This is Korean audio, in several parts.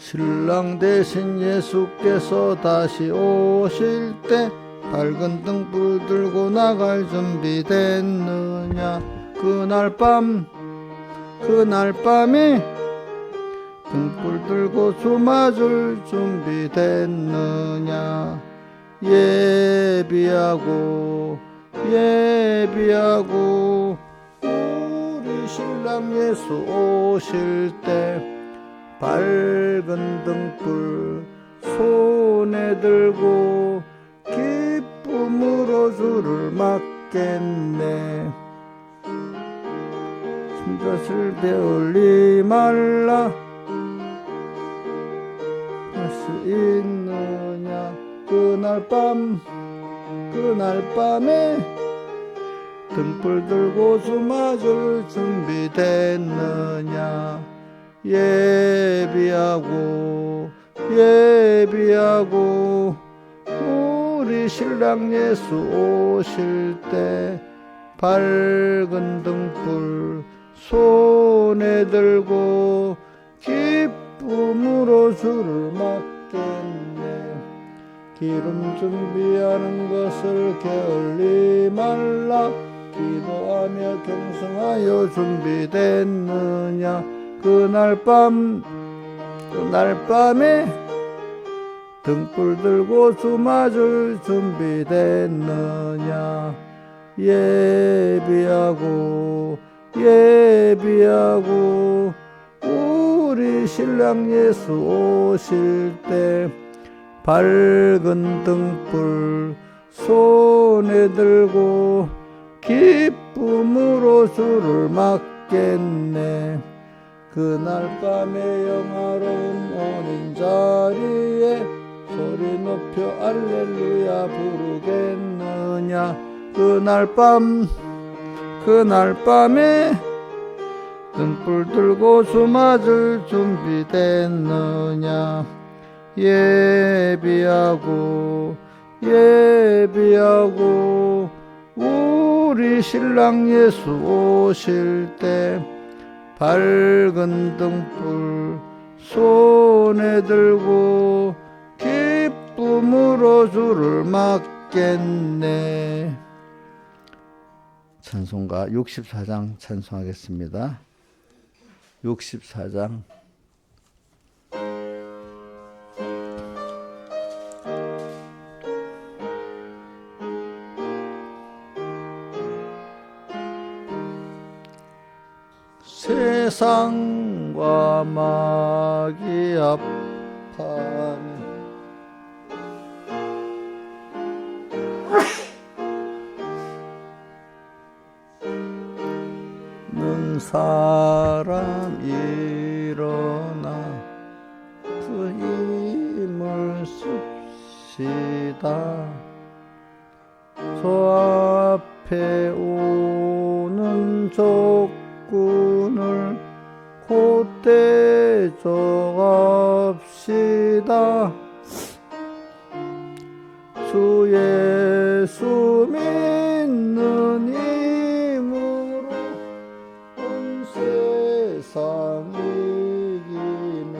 신랑 대신 예수께서 다시 오실 때 밝은 등불 들고 나갈 준비 됐느냐. 그날 밤에 등불 들고 주 맞을 준비 됐느냐. 예비하고 우리 신랑 예수 오실 때 밝은 등불 손에 들고 기쁨으로 주를 맞겠네. 숨젖을 배울리 말라 할 수 있느냐. 그날 밤에 등불 들고 주 맞을 준비 됐느냐. 예비하고 우리 신랑 예수 오실 때 밝은 등불 손에 들고 기쁨으로 주를 맞겠네. 기름 준비하는 것을 게을리 말라. 기도하며 경성하여 준비됐느냐. 그날 밤에 등불 들고 주 맞을 준비됐느냐. 예비하고 우리 신랑 예수 오실 때 밝은 등불 손에 들고 기쁨으로 주를 맞겠네. 그날 밤에 영화로운 오는 자리에 소리 높여 알렐루야 부르겠느냐. 그날 밤에 등불 들고 주 맞을 준비됐느냐. 예비하고 우리 신랑 예수 오실 때 밝은 등불 손에 들고 기쁨으로 주를 맞겠네. 찬송가 64장 찬송하겠습니다. 64장. 세상과 마귀 아파하며 는 사람 일어나 그 힘을 씁시다. 저 앞에 오는 적군을 곧대 저갑시다. 주 예수 믿는 힘으로 온 세상 이기네.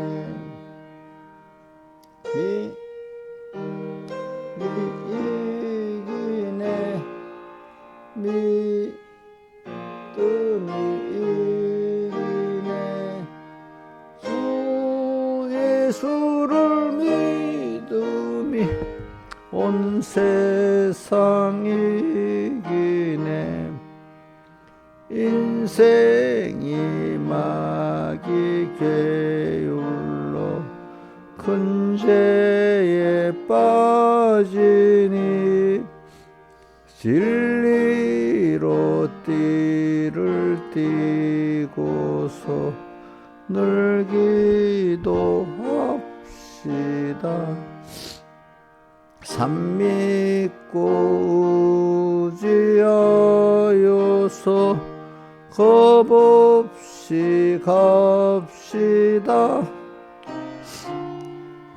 이기네. 믿음이 이기네. 주 예수를 믿음이 온 세상 이기네. 인생이 마귀 계율로 큰 죄에 빠지니 진리로 띠를 띠고서 늘 기도합시다. 산 믿고 의지하여서 겁 없이 갑시다.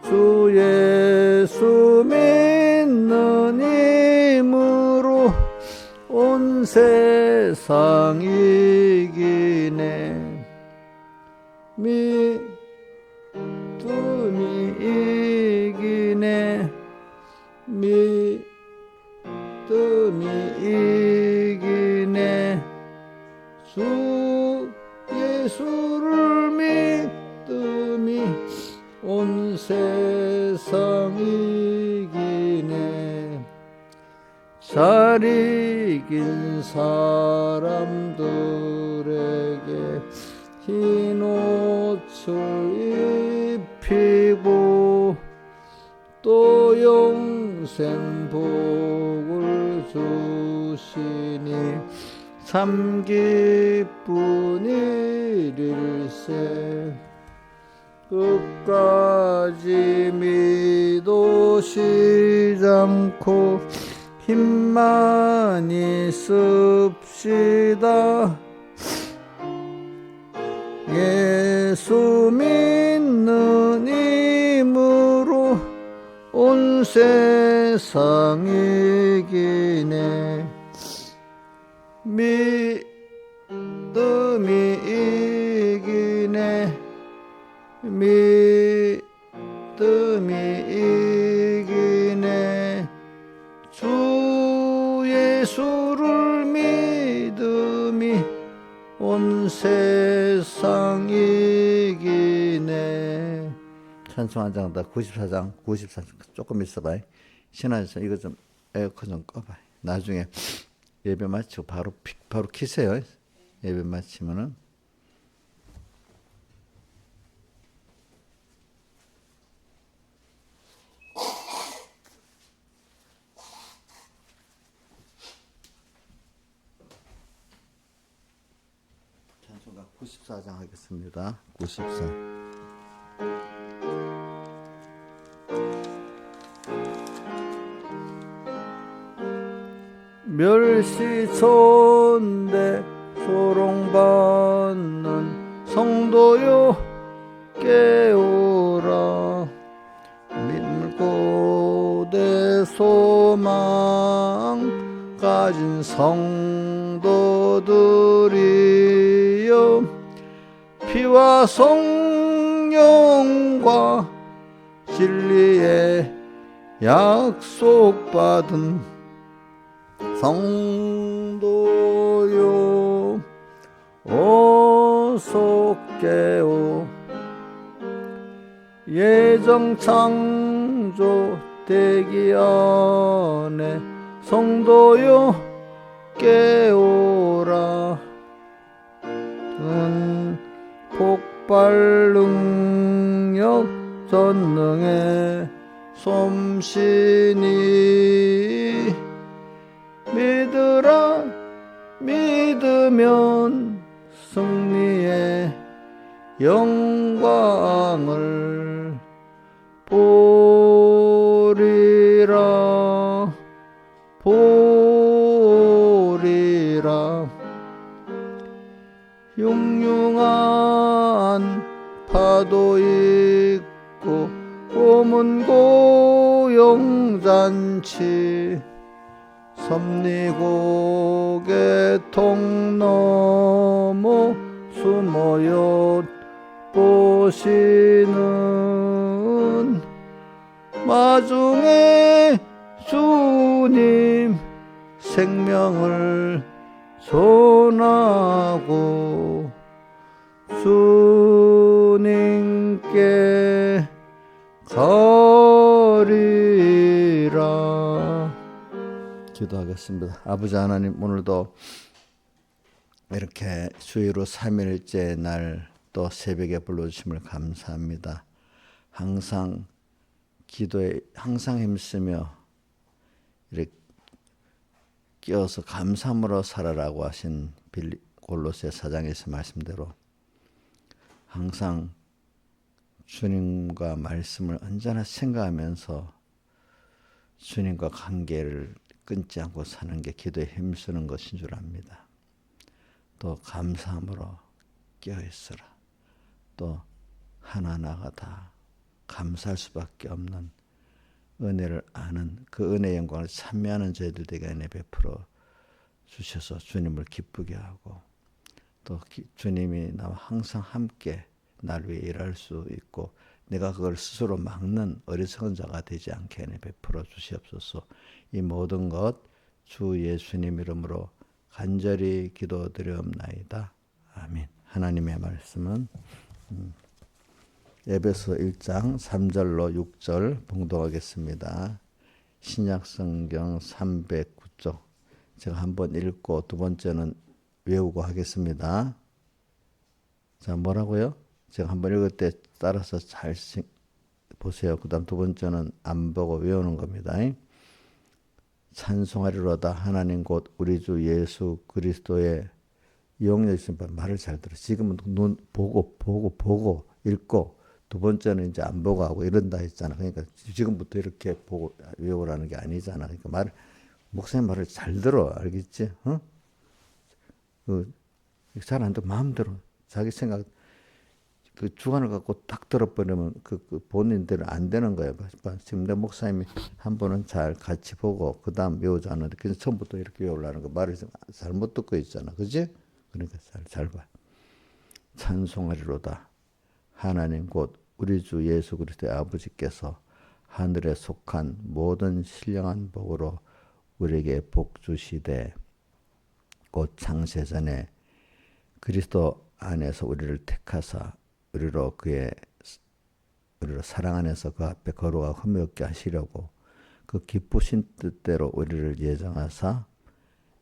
주 예수 믿는 힘으로 온 세상 이기네. 믿으 주 예수를 믿음이 온 세상 이기네. 잘 이긴 사람들에게 흰 옷을 입히고 또 영생 복을 주시니 참 기쁜 일일세. 끝까지 믿으시지 않고 힘많이 씁시다. 예수 믿는 힘으로 온 세상 이기네. 믿음이 이기네. 믿음이 이기네. 주 예수를 믿음이 온 세상 이기네. 찬송 한 장다. 94장 94장 조금 있어봐. 신하에서 이거 좀 에어컨 좀 꺼봐. 나중에 예배 마치고 바로 키세요. 예배 마치면은. 찬송가 94장 하겠습니다. 94. 멸시천대 조롱받는 성도여 깨우라. 믿고대 소망 가진 성도들이여 피와 성령과 진리에 약속받은 성도요 어서 깨어. 예정 창조 되기 안에 성도요 깨어라. 폭발 능력 전능의 솜씨니 믿으라. 믿으면 승리의 영광을 보리라. 보리라. 흉흉한 파도 있고 고문 고용잔치 섭리고개통 넘어 숨어요 보시는 마중에 주님 생명을 전하고 주님께 가리라. 기도하겠습니다. 아버지 하나님, 오늘도 이렇게 주의로 3일째 날 또 새벽에 불러주심을 감사합니다. 항상 기도에 항상 힘쓰며 이렇게 끼어서 감사함으로 살아라고 하신 골로새 4장에서 말씀대로 항상 주님과 말씀을 언제나 생각하면서 주님과 관계를 끊지 않고 사는 게 기도에 힘쓰는 것인 줄 압니다. 또 감사함으로 깨어있으라. 또 하나하나가 다 감사할 수밖에 없는 은혜를 아는 그 은혜의 영광을 찬미하는 저희들에게 은혜 베풀어 주셔서 주님을 기쁘게 하고 또 주님이 나와 항상 함께 날 위해 일할 수 있고 내가 그걸 스스로 막는 어리석은 자가 되지 않게 은혜 베풀어 주시옵소서. 이 모든 것 주 예수님 이름으로 간절히 기도드리옵나이다. 아멘. 하나님의 말씀은 에베소 1장 3절로 6절 봉독하겠습니다. 신약성경 309쪽. 제가 한번 읽고 두 번째는 외우고 하겠습니다. 자, 뭐라고요? 제가 한번 읽을 때 따라서 잘 보세요. 그 다음 두 번째는 안 보고 외우는 겁니다. 찬송하리로다 하나님 곧 우리 주 예수 그리스도의 영역 있으면 말을 잘 들어. 지금은 눈 보고 읽고, 두 번째는 이제 안 보고 하고 이런다 했잖아. 그러니까 지금부터 이렇게 보고 외우라는 게 아니잖아. 그러니까 목사님 말을 잘 들어. 알겠지? 어? 잘 안 들어. 마음대로 자기 생각 그 주관을 갖고 딱 들어버리면 그 본인대로 안 되는 거예요. 지금 내 목사님이 한 번은 잘 같이 보고 그 다음 외우자 하는데 그래서 처음부터 이렇게 외우려는 거 말을 잘못 듣고 있잖아. 그지? 그러니까 잘 봐. 찬송하리로다. 하나님 곧 우리 주 예수 그리스도의 아버지께서 하늘에 속한 모든 신령한 복으로 우리에게 복 주시되 곧 창세전에 그리스도 안에서 우리를 택하사 우리로 사랑 안에서 그 앞에 거룩하고 흠이 없게 하시려고 그 기쁘신 뜻대로 우리를 예정하사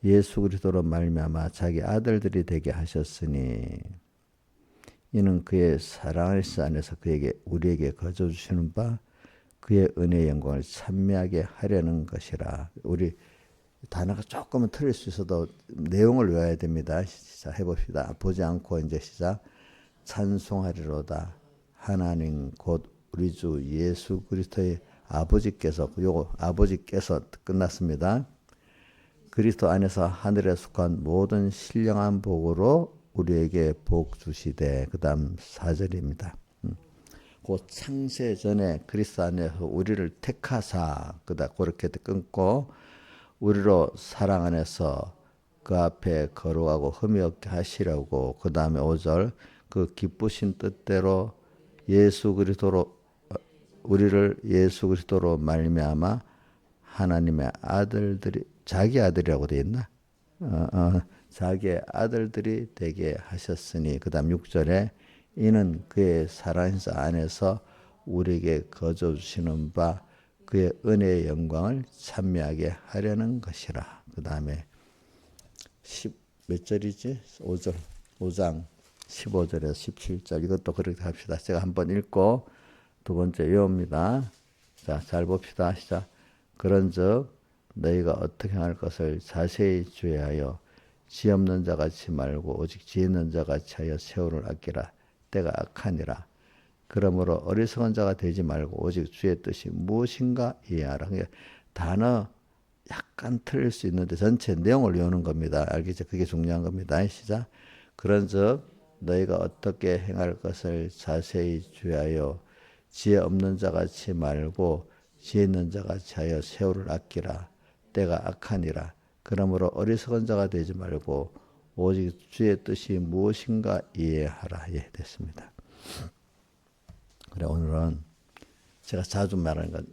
예수 그리스도로 말미암아 자기 아들들이 되게 하셨으니 이는 그의 사랑 안에서 우리에게 거저 주시는 바 그의 은혜의 영광을 찬미하게 하려는 것이라. 우리 단어가 조금은 틀릴 수 있어도 내용을 외워야 됩니다. 시작 해봅시다. 보지 않고 이제 시작. 찬송하리로다. 하나님 곧 우리 주 예수 그리스도의 아버지께서, 요거 아버지께서 끝났습니다. 그리스도 안에서 하늘에 속한 모든 신령한 복으로 우리에게 복 주시되, 그 다음 4절입니다. 곧 창세 전에 그리스도 안에서 우리를 택하사, 그다 그렇게 끊고 우리로 사랑 안에서 그 앞에 거룩하고 흠이 없게 하시려고, 그 다음에 5절 그 기쁘신 뜻대로 우리를 예수 그리스도로 말미암아 하나님의 아들들이, 자기 아들이라고 되어 있나? 자기의 아들들이 되게 하셨으니, 그 다음 6절에 이는 그의 살아있는 안에서 우리에게 거저 주시는 바 그의 은혜의 영광을 찬미하게 하려는 것이라. 그 다음에 몇 절이지? 5장 15절에서 17절 이것도 그렇게 합시다. 제가 한번 읽고 두 번째 외웁니다. 자, 잘 봅시다. 시작. 그런즉 너희가 어떻게 할 것을 자세히 주의하여 지혜 없는 자 같이 말고 오직 지혜 있는 자 같이 하여 세월을 아끼라. 때가 악하니라. 그러므로 어리석은 자가 되지 말고 오직 주의 뜻이 무엇인가 이해하라. 단어 약간 틀릴 수 있는데 전체 내용을 외우는 겁니다. 알겠죠? 그게 중요한 겁니다. 시작. 그런즉 너희가 어떻게 행할 것을 자세히 주의하여 지혜 없는 자 같이 말고 지혜 있는 자 같이 하여 세월을 아끼라. 때가 악하니라. 그러므로 어리석은 자가 되지 말고 오직 주의 뜻이 무엇인가 이해하라. 예, 됐습니다. 그래, 오늘은 제가 자주 말하는 건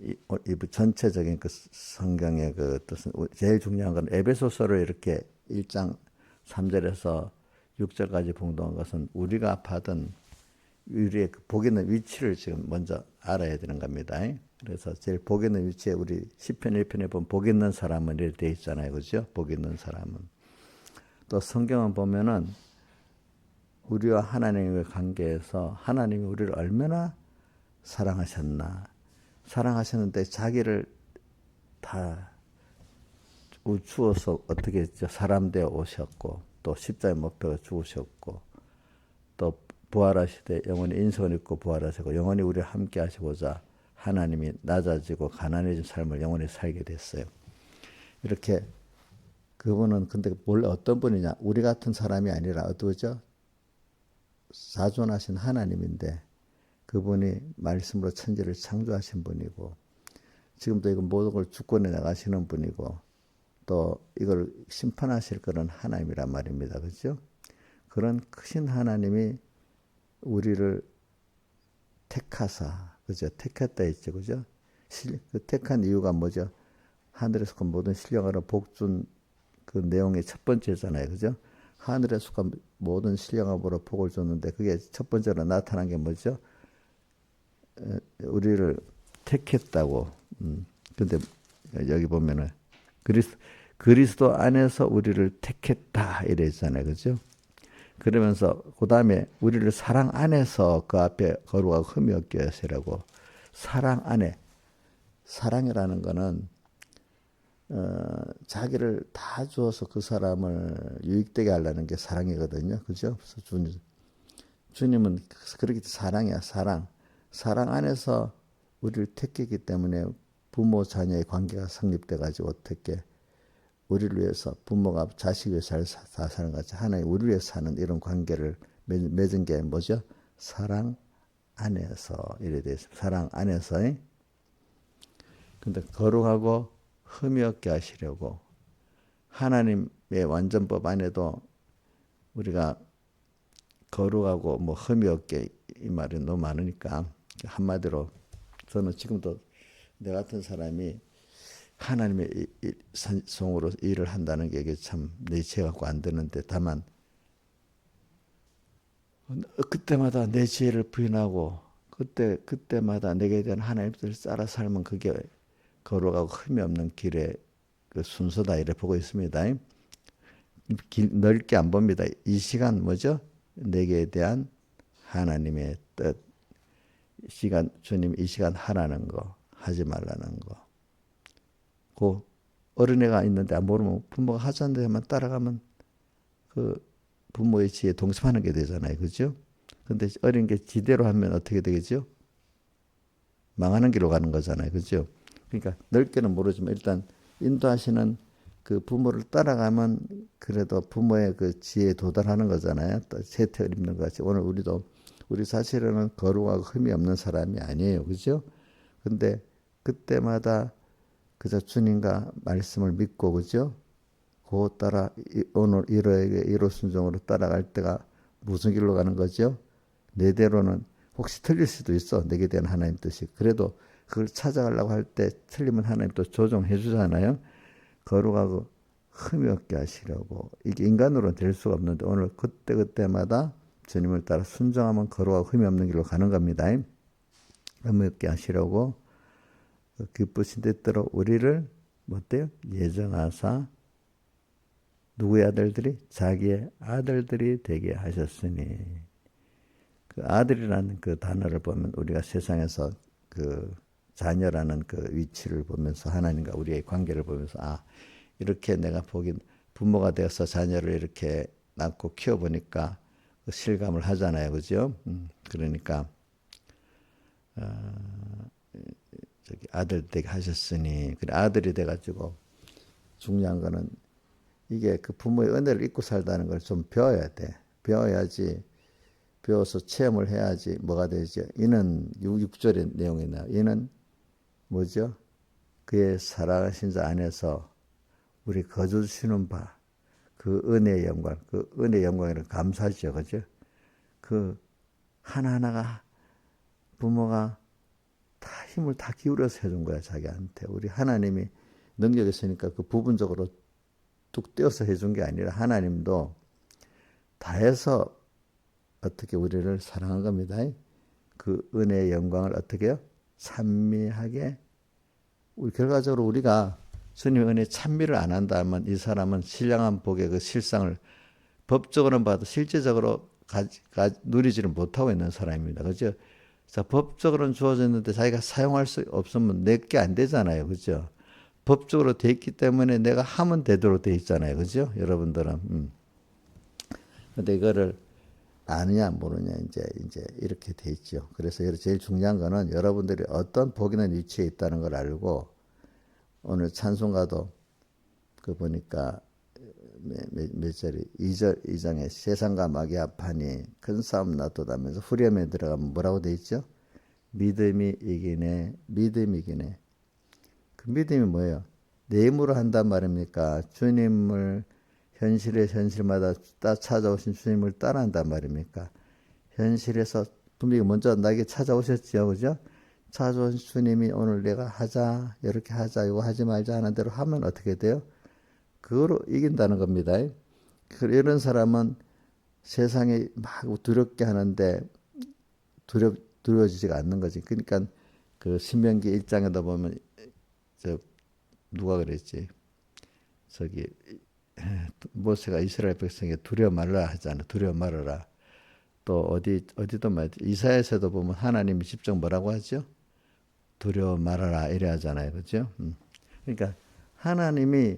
이 전체적인 그 성경의 그 뜻은 제일 중요한 건 에베소서를 이렇게 1장 3절에서 6절까지 봉독한 것은 우리가 받은 우리의 그 복 있는 위치를 지금 먼저 알아야 되는 겁니다. 그래서 제일 복 있는 위치에 우리 시편 1편에 보면 복 있는 사람은 이렇게 되어 있잖아요. 그죠? 복 있는 사람은. 또 성경을 보면은 우리와 하나님의 관계에서 하나님이 우리를 얼마나 사랑하셨는데 자기를 다 주어서 어떻게 했죠? 사람 되어 오셨고 또 십자가에 못 박아 죽으셨고 또 부활하시되 영원히 인성을 입고 부활하시고 영원히 우리와 함께 하시고자 하나님이 낮아지고 가난해진 삶을 영원히 살게 됐어요. 이렇게 그분은 근데 원래 어떤 분이냐? 우리 같은 사람이 아니라 어떠죠? 사존하신 하나님인데 그분이 말씀으로 천지를 창조하신 분이고 지금도 이거 모든 걸 주권해 나가시는 분이고 또 이걸 심판하실 그런 하나님이란 말입니다. 그렇죠? 그런 크신 하나님이 우리를 택하사, 그죠? 택했다 했죠. 그죠? 그 택한 이유가 뭐죠? 하늘에서 그 모든 신령하로 복준 그 내용의 첫 번째잖아요. 그죠? 하늘에 속한 모든 신령함으로 복을 줬는데 그게 첫 번째로 나타난 게 뭐죠? 우리를 택했다고. 근데 여기 보면은 그리스도 안에서 우리를 택했다 이래 있잖아요. 그죠? 그러면서 그 다음에 우리를 사랑 안에서 그 앞에 거룩하고 흠이 없게 하시라고. 사랑 안에. 사랑이라는 거는 자기를 다 주어서 그 사람을 유익되게 하려는 게 사랑이거든요. 그죠? 그래서 주님은 그렇게 사랑이야. 사랑. 사랑 안에서 우리를 택했기 때문에 부모 자녀의 관계가 성립돼 가지고 어떻게 우리를 위해서 부모가 자식 위해서 다 사는 것 같이 하나님 우리를 위해서 사는 이런 관계를 맺은 게 뭐죠? 사랑 안에서 이래 돼 있습니다. 사랑 안에서. 근데 거룩하고 흠이 없게 하시려고 하나님의 완전법 안에도 우리가 거룩하고 뭐 흠이 없게 이 말이 너무 많으니까 한마디로 저는 지금도 내 같은 사람이 하나님의 성으로 일을 한다는 게 이게 참 내치해 갖고 안 되는데 다만 그때마다 내 지혜를 부인하고 그때마다 내게 대한 하나님의 뜻을 따라 살면 그게 거룩하고 흠이 없는 길의 그 순서다 이래 보고 있습니다. 넓게 안 봅니다. 이 시간 뭐죠? 내게 대한 하나님의 뜻. 시간 주님 이 시간 하라는 거, 하지 말라는 거. 그 어린애가 있는데 안 모르면 부모가 하자는 데만 따라가면 그 부모의 지혜에 동참하는 게 되잖아요. 그죠? 근데 어린 게 지대로 하면 어떻게 되겠죠? 망하는 길로 가는 거잖아요. 그죠? 그러니까 넓게는 모르지만 일단 인도하시는 그 부모를 따라가면 그래도 부모의 그 지혜에 도달하는 거잖아요. 또 세태를 입는 것 같이. 오늘 우리 사실은 거룩하고 흠이 없는 사람이 아니에요. 그죠? 근데 그때마다 그저 주님과 말씀을 믿고, 그죠? 그 따라 오늘 이로 순종으로 따라갈 때가 무슨 길로 가는 거죠? 내대로는 혹시 틀릴 수도 있어. 내게 대한 하나님 뜻이. 그래도 그걸 찾아가려고 할 때 틀리면 하나님 또 조정해 주잖아요. 거룩하고 흠이 없게 하시려고. 이게 인간으로는 될 수가 없는데 오늘 그때마다 주님을 따라 순종하면 거룩하고 흠이 없는 길로 가는 겁니다. 흠이 없게 하시려고 기쁘신 뜻대로 우리를 어때요? 예정하사 누구의 아들들이? 자기의 아들들이 되게 하셨으니. 그 아들이라는 그 단어를 보면 우리가 세상에서 그 자녀라는 그 위치를 보면서 하나님과 우리의 관계를 보면서 이렇게 내가 보긴 부모가 되어서 자녀를 이렇게 낳고 키워보니까 그 실감을 하잖아요. 그죠? 그러니까 저기 아들 되게 하셨으니 그래 아들이 돼가지고 중요한 거는 이게 그 부모의 은혜를 잊고 살다는 걸 좀 배워야 돼. 배워야지 배워서 체험을 해야지 뭐가 되죠. 이는 6절의 내용이 나와요. 이는 뭐죠? 그의 사랑하신 자 안에서 우리 거저 주시는 바 그 은혜의 영광, 그 은혜의 영광이란 감사죠. 그죠? 그 하나하나가 부모가 다 힘을 다 기울여서 해준 거야, 자기한테. 우리 하나님이 능력이 있으니까 그 부분적으로 뚝 떼어서 해준 게 아니라 하나님도 다 해서 어떻게 우리를 사랑한 겁니다. 그 은혜의 영광을 어떻게 해요? 찬미하게. 우리 결과적으로 우리가 주님의 은혜에 찬미를 안 한다면 이 사람은 신령한 복의 그 실상을 법적으로는 봐도 실제적으로 누리지를 못하고 있는 사람입니다. 그죠? 자, 법적으로는 주어졌는데 자기가 사용할 수 없으면 내게 안 되잖아요. 그죠? 법적으로 돼 있기 때문에 내가 하면 되도록 돼 있잖아요. 그죠? 여러분들은. 근데 이거를 아느냐 모르냐 이제 이렇게 돼 있죠. 그래서 제일 중요한 거는 여러분들이 어떤 복 있는 위치에 있다는 걸 알고 오늘 찬송가도 그 보니까 몇 절이 2장에 세상과 마귀 합하니 큰 싸움 놔두다면서 후렴에 들어가면 뭐라고 돼 있죠? 믿음이 이기네. 믿음이 이기네. 그 믿음이 뭐예요? 내 힘으로 한단 말입니까? 주님을 현실마다 찾아오신 주님을 따라한단 말입니까? 현실에서 분명히 먼저 나에게 찾아오셨지요. 그죠? 찾아오신 주님이 오늘 내가 하자, 이렇게 하자, 이거 하지 말자 하는 대로 하면 어떻게 돼요? 그거로 이긴다는 겁니다. 이런 사람은 세상에 막 두렵게 하는데 두려워지지가 않는 거지. 그러니까 그 신명기 1장에도 보면 저 누가 그랬지? 저기 모세가 이스라엘 백성에게 두려워 말라 하잖아. 두려워 말아라. 또 어디도 말이지. 이사야서도 보면 하나님이 직접 뭐라고 하죠? 두려워 말아라 이래 하잖아요. 그죠? 그러니까 하나님이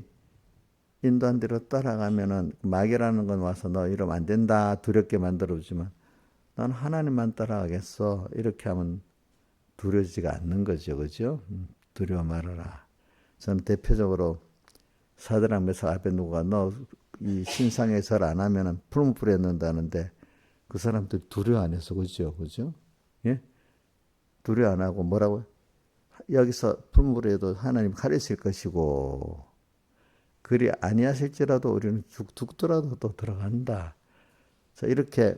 인도한 대로 따라가면은 마귀라는 건 와서 너 이러면 안 된다 두렵게 만들어주지만 난 하나님만 따라가겠어 이렇게 하면 두려지가 않는 거죠. 그죠? 두려워 말아라. 저는 대표적으로 사드락 메삭 아벤노고가 너 이 신상에 절 안 하면은 풀무 뿌렸는다는데 그 사람들 두려워 안 했어. 그죠? 그죠? 예? 두려워 안 하고 뭐라고? 여기서 풀무 뿌려도 하나님 가르칠 것이고 그리 아니하실지라도 우리는 죽더라도 또 들어간다. 자, 이렇게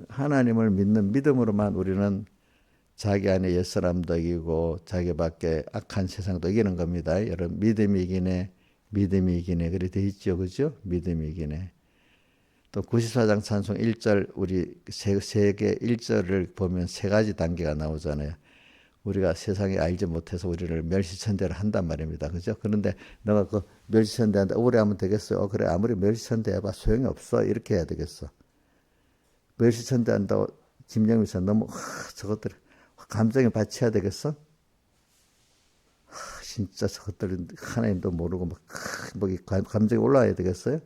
하나님을 믿는 믿음으로만 우리는 자기 안에 옛사람도 이기고 자기 밖에 악한 세상도 이기는 겁니다. 여러분 믿음이 이기네 믿음이 이기네 그래 돼 있죠. 그죠? 믿음이 이기네. 또 94장 찬송 1절 우리 세계 1절을 보면 세 가지 단계가 나오잖아요. 우리가 세상에 알지 못해서 우리를 멸시천대를 한단 말입니다. 그죠? 그런데 너가 그 멸시천대한테 억울해하면 되겠어요? 그래 아무리 멸시천대 해봐 소용이 없어. 이렇게 해야 되겠어. 멸시천대한다고 김영미서 너무 저것들 감정에 바쳐야 되겠어? 진짜 저것들 하나님도 모르고 막 감정이 올라와야 되겠어요?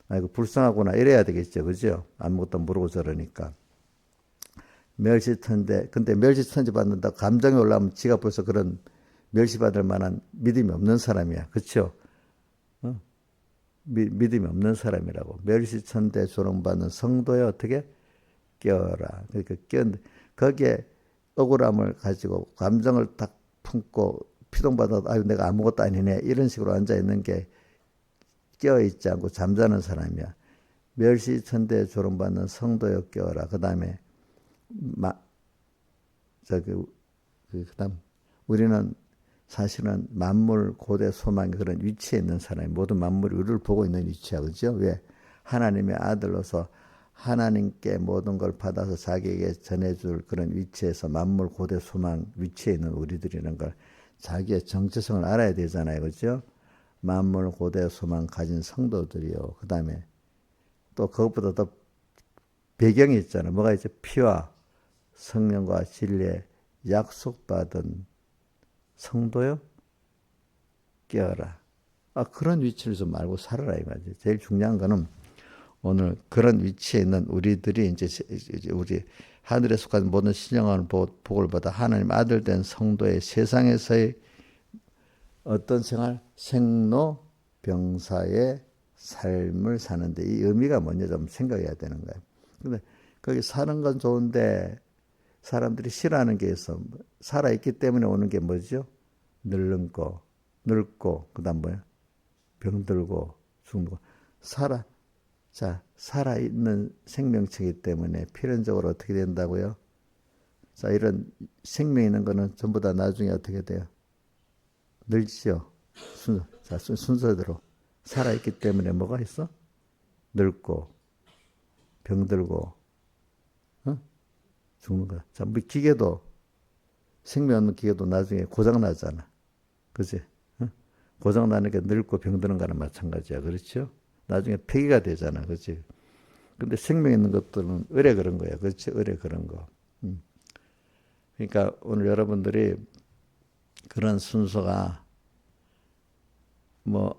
아이고 불쌍하구나 이래야 되겠죠. 그죠? 아무것도 모르고 저러니까. 멸시천대 근데 멸시천대 받는다 감정이 올라오면 지가 벌써 그런 멸시받을 만한 믿음이 없는 사람이야. 그렇죠? 믿음이 없는 사람이라고. 멸시천대 조롱받는 성도에 어떻게 깨어라. 그러니까 거기에 억울함을 가지고 감정을 딱 품고 피동받아도 아유 내가 아무것도 아니네 이런 식으로 앉아 있는 게 깨어있지 않고 잠자는 사람이야. 멸시천대 조롱받는 성도여 깨어라. 그 다음에 그다음 우리는 사실은 만물 고대 소망 그런 위치에 있는 사람이 모든 만물이 우리를 보고 있는 위치야. 그죠? 왜? 하나님의 아들로서 하나님께 모든 걸 받아서 자기에게 전해줄 그런 위치에서 만물 고대 소망 위치에 있는 우리들이라는 걸 자기의 정체성을 알아야 되잖아요. 그죠? 만물 고대 소망 가진 성도들이요. 그 다음에 또 그것보다 더 배경이 있잖아요. 뭐가 있죠? 피와 성령과 진리에 약속받은 성도요? 깨어라. 그런 위치를 좀 알고 살아라 이 말이죠. 제일 중요한 거는 오늘 그런 위치에 있는 우리들이 이제 우리 하늘에 속한 모든 신령한 복을 받아 하나님 아들 된 성도의 세상에서의 어떤 생활? 생로병사의 삶을 사는데 이 의미가 뭔지 좀 생각해야 되는 거예요. 근데 거기 사는 건 좋은데 사람들이 싫어하는 게 있어. 살아있기 때문에 오는 게 뭐죠? 늙고 그 다음 뭐야? 병들고 죽는 거. 살아있는 생명체이기 때문에 필연적으로 어떻게 된다고요? 자, 이런 생명 있는 거는 전부 다 나중에 어떻게 돼요? 늙지요. 순서대로. 살아있기 때문에 뭐가 있어? 늙고, 병들고, 죽는 거야. 자, 뭐 기계도, 생명 없는 기계도 나중에 고장나잖아. 그지? 고장나는 게 늙고 병드는 거랑 마찬가지야. 그렇죠? 나중에 폐기가 되잖아. 그렇지? 근데 생명 있는 것들은 의뢰 그런 거야. 그렇지? 의뢰 그런 거. 그러니까 오늘 여러분들이 그런 순서가 뭐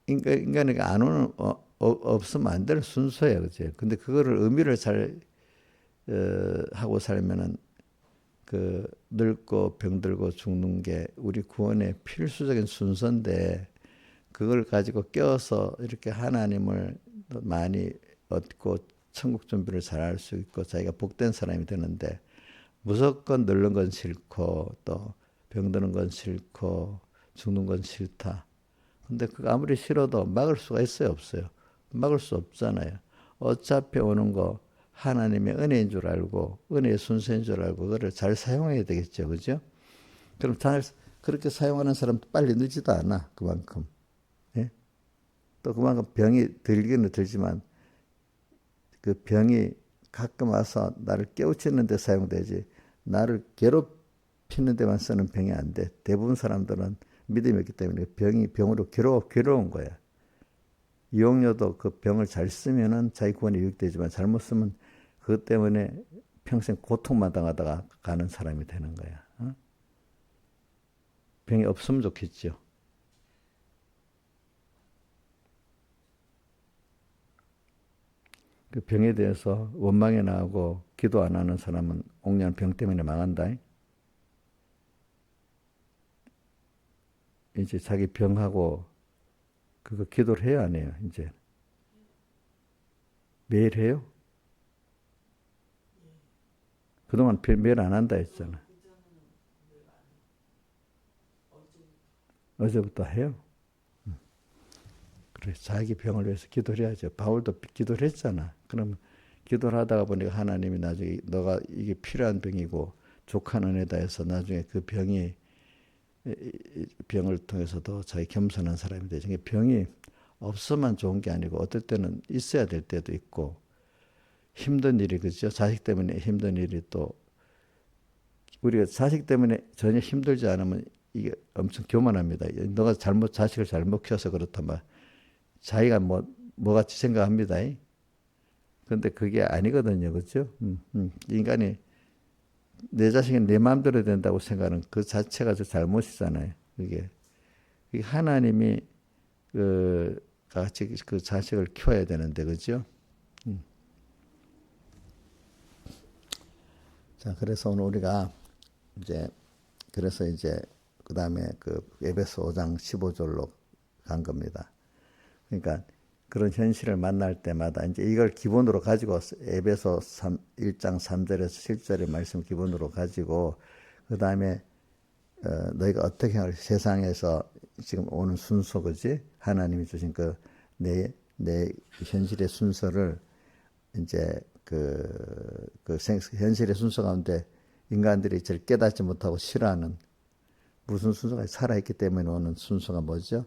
인간에게 안 오는 없으면 안 될 순서예요. 그렇지? 근데 그거를 의미를 잘 하고 살면은 그 늙고 병들고 죽는 게 우리 구원의 필수적인 순서인데 그걸 가지고 껴서 이렇게 하나님을 많이 얻고 천국 준비를 잘 할 수 있고 자기가 복된 사람이 되는데 무조건 늙는 건 싫고 또 병드는 건 싫고 죽는 건 싫다. 근데 그거 아무리 싫어도 막을 수가 있어요? 없어요? 막을 수 없잖아요. 어차피 오는 거 하나님의 은혜인 줄 알고 은혜의 순서인 줄 알고 그거를 잘 사용해야 되겠죠. 그죠? 그럼 그렇게 사용하는 사람도 빨리 늘지도 않아. 그만큼. 예? 또 그만큼 병이 들기는 들지만 그 병이 가끔 와서 나를 깨우치는 데 사용되지 나를 괴롭히는 데만 쓰는 병이 안 돼. 대부분 사람들은 믿음이 없기 때문에 병으로 괴로운 거야. 이용료도 그 병을 잘 쓰면은 자기 구원에 유익되지만 잘못 쓰면 그것 때문에 평생 고통만 당하다가 가는 사람이 되는 거야. 어? 병이 없으면 좋겠죠. 그 병에 대해서 원망이 나고 기도 안 하는 사람은 옥년 병 때문에 망한다. 이제 자기 병하고 그거 기도를 해야 안 해요. 이제 매일 해요? 그동안 매일 안 한다 했잖아. 어제부터 해요. 그래, 자기 병을 위해서 기도를 해야죠. 바울도 기도를 했잖아. 그러면 기도를 하다가 보니까 하나님이 나중에 너가 이게 필요한 병이고 족한 은혜다 해서 나중에 그 병을 통해서도 자기 겸손한 사람이 되죠. 병이 없으면 좋은 게 아니고 어떨 때는 있어야 될 때도 있고 힘든 일이 그죠. 자식 때문에 힘든 일이 또 우리가 자식 때문에 전혀 힘들지 않으면 이게 엄청 교만합니다. 너가 자식을 잘못 키워서 그렇다면 자기가 뭐같이 생각합니다. 그런데 그게 아니거든요. 그죠? 인간이 내 자식은 내 마음대로 된다고 생각하는 그 자체가 저 잘못이잖아요. 그게 하나님이 같이 그 자식을 키워야 되는데, 그죠? 자, 그래서 오늘 우리가 그래서 이제 그 다음에 그 에베소 5장 15절로 간 겁니다. 그러니까 그런 현실을 만날 때마다 이제 이걸 기본으로 가지고 에베소 1장 3절에서 7절의 말씀 기본으로 가지고 그 다음에 너희가 어떻게 할 세상에서 지금 오는 순서 그지 하나님이 주신 그 내 현실의 순서를 이제 현실의 순서 가운데 인간들이 제일 깨닫지 못하고 싫어하는 무슨 순서가 살아있기 때문에 오는 순서가 뭐죠?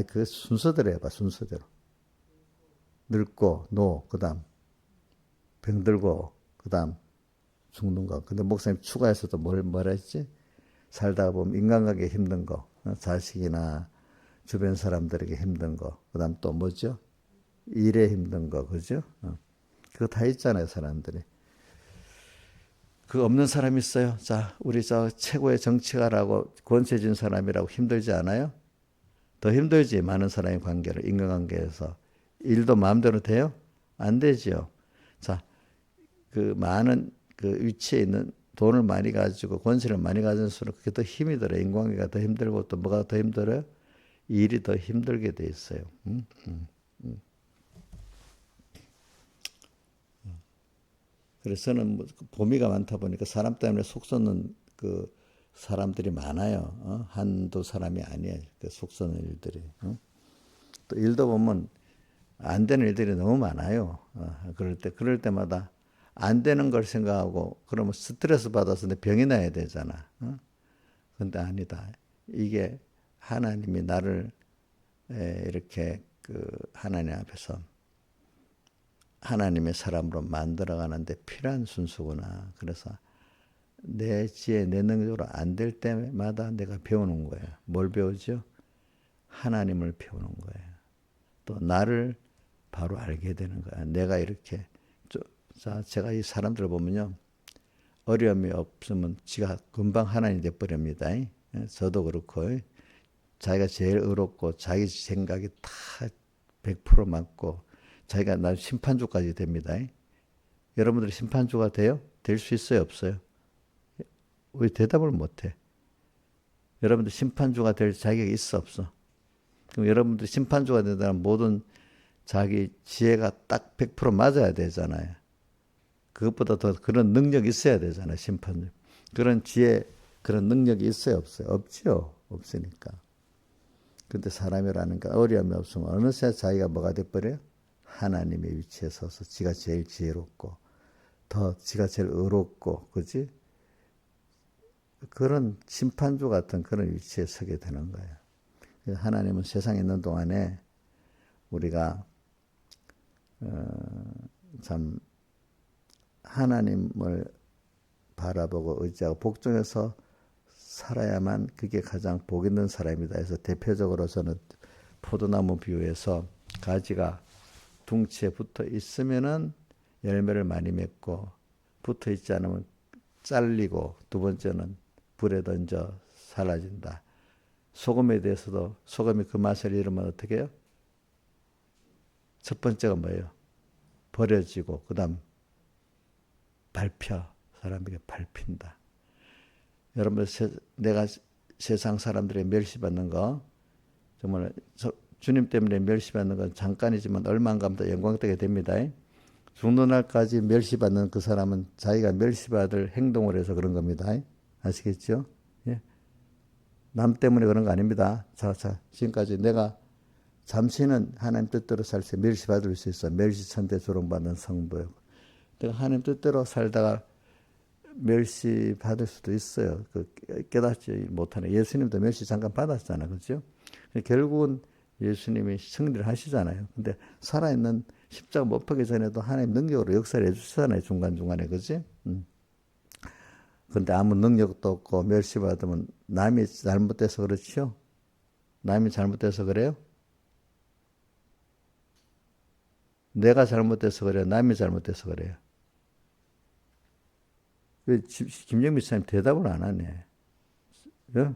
그 순서대로 해봐, 순서대로. 늙고, 그 다음, 병들고, 그 다음, 죽는 거. 근데 목사님 추가해서도 뭐라 했지? 살다가 보면 인간관계 힘든 거, 자식이나 주변 사람들에게 힘든 거, 그 다음 또 뭐죠? 일에 힘든 거, 그죠? 그거 다 있잖아요, 사람들이. 그거 없는 사람 있어요? 자, 우리 최고의 정치가라고 권세진 사람이라고 힘들지 않아요? 더 힘들지, 많은 사람의 관계를, 인간관계에서. 일도 마음대로 돼요? 안 되지요. 자, 그 많은 그 위치에 있는 돈을 많이 가지고 권세를 많이 가질수록 그게 더 힘이 들어요. 인간관계가 더 힘들고 또 뭐가 더 힘들어요? 일이 더 힘들게 돼 있어요. 그래서 저는 범위가 많다 보니까 사람 때문에 속 썩는 그 사람들이 많아요. 한두 사람이 아니에요. 그 속 썩는 일들이. 또 일도 보면 안 되는 일들이 너무 많아요. 그럴 때마다 안 되는 걸 생각하고 그러면 스트레스 받아서 내 병이 나야 되잖아. 근데 아니다. 이게 하나님이 나를 이렇게 하나님 앞에서 하나님의 사람으로 만들어가는데 필요한 순수구나. 그래서 내 지혜, 내 능력으로 안 될 때마다 내가 배우는 거예요. 뭘 배우죠? 하나님을 배우는 거예요. 또 나를 바로 알게 되는 거야. 내가 이렇게 제가 이 사람들을 보면요. 어려움이 없으면 지가 금방 하나님이 돼버립니다. 저도 그렇고 자기가 제일 의롭고 자기 생각이 다 100% 맞고 자기가 나 심판주까지 됩니다. 여러분들이 심판주가 돼요? 될 수 있어요? 없어요? 왜 대답을 못해? 여러분들 심판주가 될 자격이 있어? 없어? 그럼 여러분들 심판주가 된다는 모든 자기 지혜가 딱 100% 맞아야 되잖아요. 그것보다 더 그런 능력이 있어야 되잖아요. 심판주. 그런 지혜, 그런 능력이 있어요? 없어요? 없죠. 없으니까. 근데 사람이라는 게 어려움이 없으면 어느새 자기가 뭐가 돼버려요? 하나님의 위치에 서서 지가 제일 지혜롭고 더 지가 제일 의롭고 그지? 그런 심판주 같은 그런 위치에 서게 되는 거예요. 하나님은 세상에 있는 동안에 우리가 참 하나님을 바라보고 의지하고 복종해서 살아야만 그게 가장 복 있는 사람이다 해서 대표적으로 저는 포도나무 비유에서 가지가 둥치에 붙어 있으면은 열매를 많이 맺고 붙어 있지 않으면 잘리고 두 번째는 불에 던져 사라진다. 소금에 대해서도 소금이 그 맛을 잃으면 어떻게 해요? 첫 번째가 뭐예요? 버려지고 그 다음 밟혀. 사람에게 밟힌다. 여러분 내가 세상 사람들의 멸시받는 거 정말 주님 때문에 멸시받는 건 잠깐이지만 얼마 안 가면 더 영광되게 됩니다. 죽는 날까지 멸시받는 그 사람은 자기가 멸시받을 행동을 해서 그런 겁니다. 아시겠죠? 예. 남 때문에 그런 거 아닙니다. 자, 지금까지 내가 잠시는 하나님 뜻대로 살 때 멸시받을 수 있어. 멸시천대 조롱받는 성도요. 내가 하나님 뜻대로 살다가 멸시받을 수도 있어요. 깨닫지 못하네. 예수님도 멸시 잠깐 받았잖아요. 그렇죠? 결국은 예수님이 승리를 하시잖아요. 근데 살아있는 십자가 못 박기 전에도 하나님 능력으로 역사를 해주시잖아요. 중간중간에. 그렇지? 근데 아무 능력도 없고 멸시받으면 남이 잘못돼서 그렇죠? 남이 잘못돼서 그래요? 내가 잘못돼서 그래요? 남이 잘못돼서 그래요? 왜 김영미 선생님 대답을 안 하네? 예?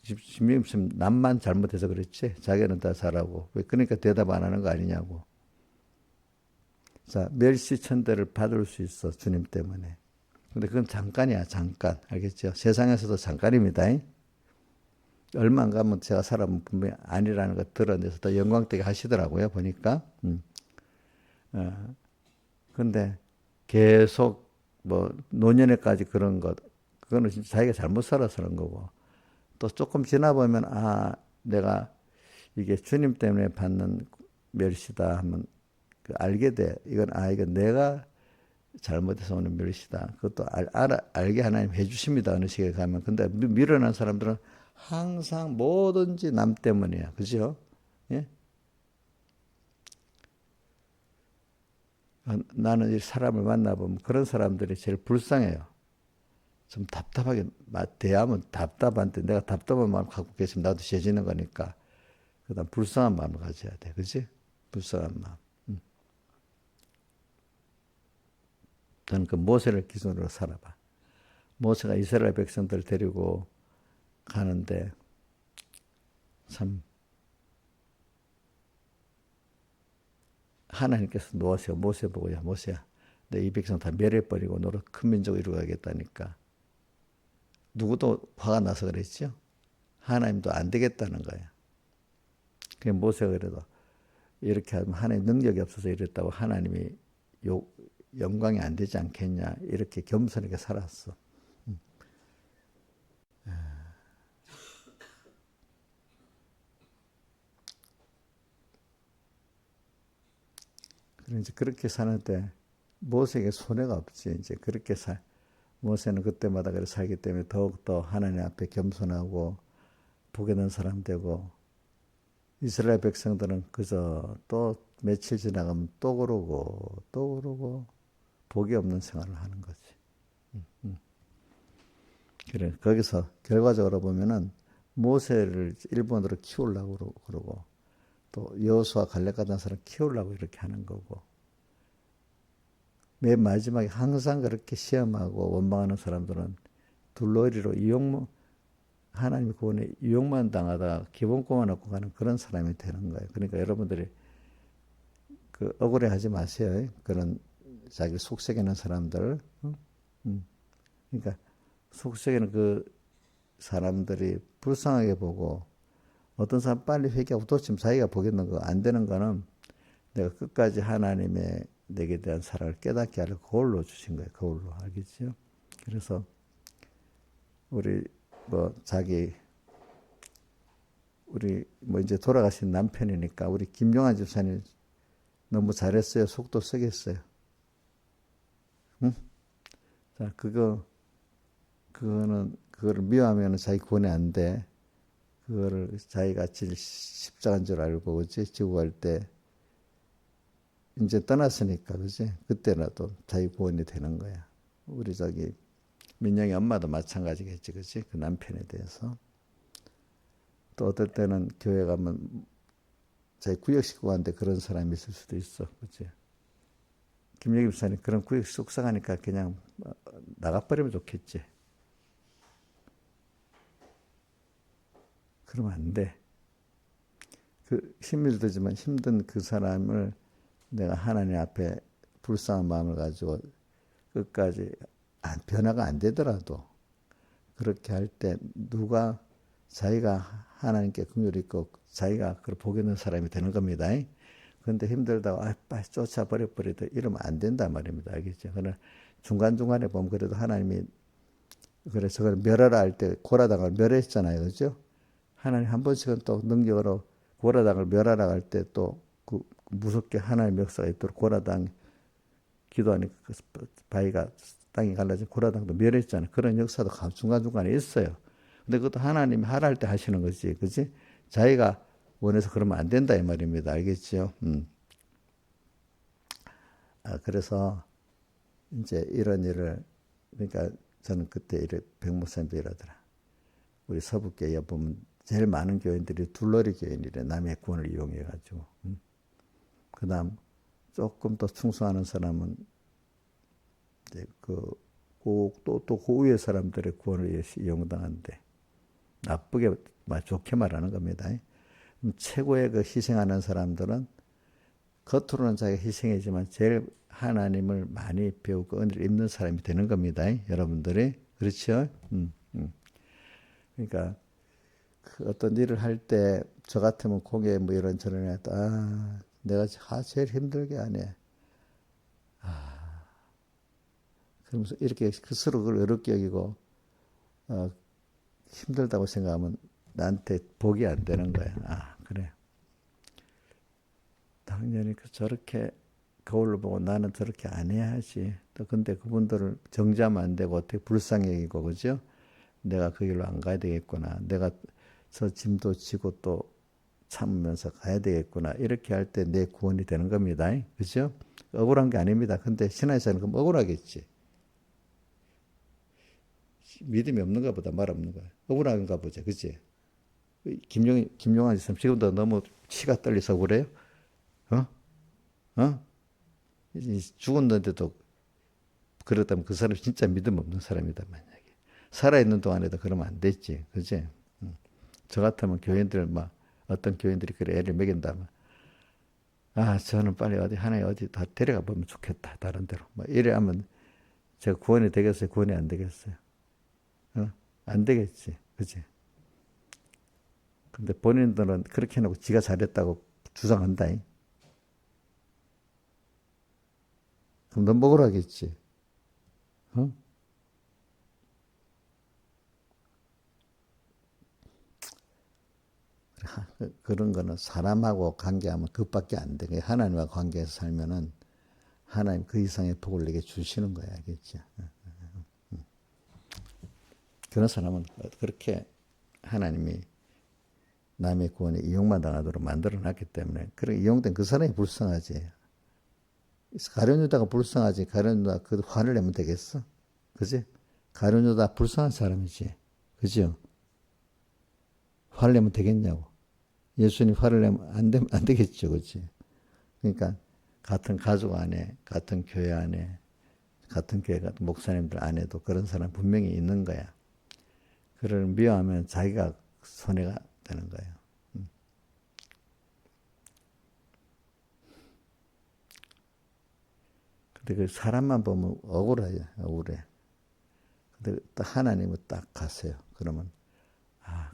김영미 선생님 남만 잘못해서 그랬지? 자기는 다 잘하고. 왜 그러니까 대답 안 하는 거 아니냐고. 자, 멸시천대를 받을 수 있어. 주님 때문에. 근데 그건 잠깐이야. 잠깐. 알겠죠? 세상에서도 잠깐입니다. 얼마 안 가면 제가 살아보면 분명히 아니라는 거 드러내서 더 영광되게 하시더라고요. 보니까. 근데 계속 뭐 노년에까지 그런 것 그거는 진짜 자기가 잘못 살아서 그런 거고 또 조금 지나 보면 아 내가 이게 주님 때문에 받는 멸시다 하면 알게 돼. 이건 내가 잘못해서 오는 멸시다. 그것도 알게 하나님 해주십니다. 어느 시기에 가면. 근데 미련한 사람들은 항상 뭐든지 남 때문이야. 그죠? 예? 나는 이 사람을 만나보면 그런 사람들이 제일 불쌍해요. 좀 답답하게 대하면 답답한데 내가 답답한 마음 갖고 계시면 나도 죄지는 거니까 그다음 불쌍한 마음을 가져야 돼. 그렇지? 불쌍한 마음. 저는 그 모세를 기준으로 살아봐. 모세가 이스라엘 백성들 데리고 가는데 참 하나님께서 놓으세요. 모세 보고 야 모세야 내 이 백성 다 멸해버리고 너로 큰 민족을 이루어가겠다니까 누구도 화가 나서 그랬죠. 하나님도 안 되겠다는 거예요. 그 모세가 그래도 이렇게 하면 하나님 능력이 없어서 이랬다고 하나님이 영광이 안 되지 않겠냐 이렇게 겸손하게 살았어. 그래서 이제 그렇게 사는데 모세에게 손해가 없지. 이제 그렇게 모세는 그때마다 그렇게 살기 때문에 더욱더 하나님 앞에 겸손하고 복이 있는 사람 되고 이스라엘 백성들은 그저 또 며칠 지나가면 또 그러고 복이 없는 생활을 하는 거지. 그래 거기서 결과적으로 보면은 모세를 일본으로 키우려고 그러고 또 여호수아 갈렙 같은 사람 키우려고 이렇게 하는 거고 맨 마지막에 항상 그렇게 시험하고 원망하는 사람들은 둘러리로 하나님의 구원에 이용만 당하다가 기본권만 얻고 가는 그런 사람이 되는 거예요. 그러니까 여러분들이 억울해하지 마세요. 그런 자기 속썩이는 사람들. 그러니까 속썩이는 그 사람들이 불쌍하게 보고 어떤 사람 빨리 회개하고 또 지금 자기가 보겠는 거 안 되는 거는 내가 끝까지 하나님의 내게 대한 사랑을 깨닫게 하려 그걸로 주신 거예요. 그걸로 알겠죠? 그래서 우리 이제 돌아가신 남편이니까 우리 김용환 집사님 너무 잘했어요. 속도 쓰겠어요. 응? 자, 그거 그거를 미워하면 자기 구원이 안 돼. 그거를 자기가 제일 십자가인 줄 알고, 그지? 지고 갈 때, 이제 떠났으니까, 그지? 그때라도 자기 구원이 되는 거야. 우리 민영이 엄마도 마찬가지겠지, 그지? 그 남편에 대해서. 또 어떨 때는 교회 가면 자기 구역 식구한테 그런 사람이 있을 수도 있어, 그지? 김영희 집사님 그런 구역 속상하니까 그냥 나가버리면 좋겠지. 그러면 안 돼. 힘이 들지만 힘든 그 사람을 내가 하나님 앞에 불쌍한 마음을 가지고 끝까지 변화가 안 되더라도 그렇게 할 때 누가 자기가 하나님께 긍휼이 있고 자기가 그걸 복이 있는 사람이 되는 겁니다. 그런데 힘들다고 빨리 쫓아버려버리다 이러면 안 된단 말입니다. 알겠죠? 그러나 중간중간에 보면 그래도 하나님이 그래서 그걸 멸하라 할 때 고라당을 멸했잖아요. 그죠? 하나님 한 번씩은 또 능력으로 고라당을 멸하라 할 때 또 그 무섭게 하나님의 역사가 있도록 고라당 기도하니까 그 바위가 땅이 갈라진 고라당도 멸했잖아요. 그런 역사도 중간중간에 있어요. 근데 그것도 하나님이 하라 할 때 하시는 거지. 그지? 자기가 원해서 그러면 안 된다 이 말입니다. 알겠죠? 그래서 이제 이런 일을 그러니까 저는 그때 백목사님도 이러더라. 우리 서북교회 보면 제일 많은 교인들이 둘러리 교인이래. 남의 구원을 이용해 가지고. 그다음 조금 더 충성하는 사람은 이제 또 고위의 사람들의 구원을 위해서 이용당한대. 나쁘게 좋게 말하는 겁니다. 최고의 그 희생하는 사람들은 겉으로는 자기가 희생이지만 제일 하나님을 많이 배우고 은혜를 입는 사람이 되는 겁니다. 여러분들이. 그렇죠? 그러니까 그 어떤 일을 할 때 저 같으면 고개 뭐 이런저런 해도 내가 제일 힘들게 하네. 그러면서 이렇게 스스로 그걸 어렵게 여기고 힘들다고 생각하면 나한테 복이 안 되는 거야. 그래. 당연히 저렇게 거울을 보고 나는 저렇게 안 해야지. 또 근데 그분들을 정죄하면 안 되고 어떻게 불쌍히 여기고 그죠? 내가 그 길로 안 가야 되겠구나. 내가 저 짐도 지고 또 참으면서 가야 되겠구나. 이렇게 할 때 내 구원이 되는 겁니다. 그죠? 억울한 게 아닙니다. 근데 신앙에서는 그럼 억울하겠지. 믿음이 없는가 보다 말 없는가. 억울한가 보자. 그치? 김용환 지사님 지금도 너무 치가 떨려서 억울해요? 죽었는데도 그렇다면 그 사람이 진짜 믿음 없는 사람이다, 만약에. 살아있는 동안에도 그러면 안 됐지. 그지? 저 같으면 어떤 교인들이 그래 애를 먹인다면, 저는 빨리 하나님 어디 다 데려가 보면 좋겠다, 다른 데로. 이래 하면 제가 구원이 되겠어요? 구원이 안 되겠어요? 안 되겠지. 그지? 근데 본인들은 그렇게 해놓고 지가 잘했다고 주장한다. 그럼 넌 억울하겠지. 그런 거는 사람하고 관계하면 그것밖에 안 돼. 하나님과 관계에서 살면은 하나님 그 이상의 복을 내게 주시는 거야. 알겠죠? 그런 사람은 그렇게 하나님이 남의 구원에 이용만 당하도록 만들어 놨기 때문에 그렇게 이용된 그 사람이 불쌍하지. 가룟 유다가 불쌍하지. 가룟 유다 그 화를 내면 되겠어? 그지? 가룟 유다 불쌍한 사람이지. 그죠? 화를 내면 되겠냐고. 예수님 화를 내면 안 되겠죠. 그치? 그러니까 같은 가족 안에, 같은 교회 안에, 같은 교회 같은 목사님들 안에도 그런 사람 분명히 있는 거야. 그를 미워하면 자기가 손해가 되는 거예요. 근데 그 사람만 보면 억울해. 근데 딱 하나님은 딱 가세요. 그러면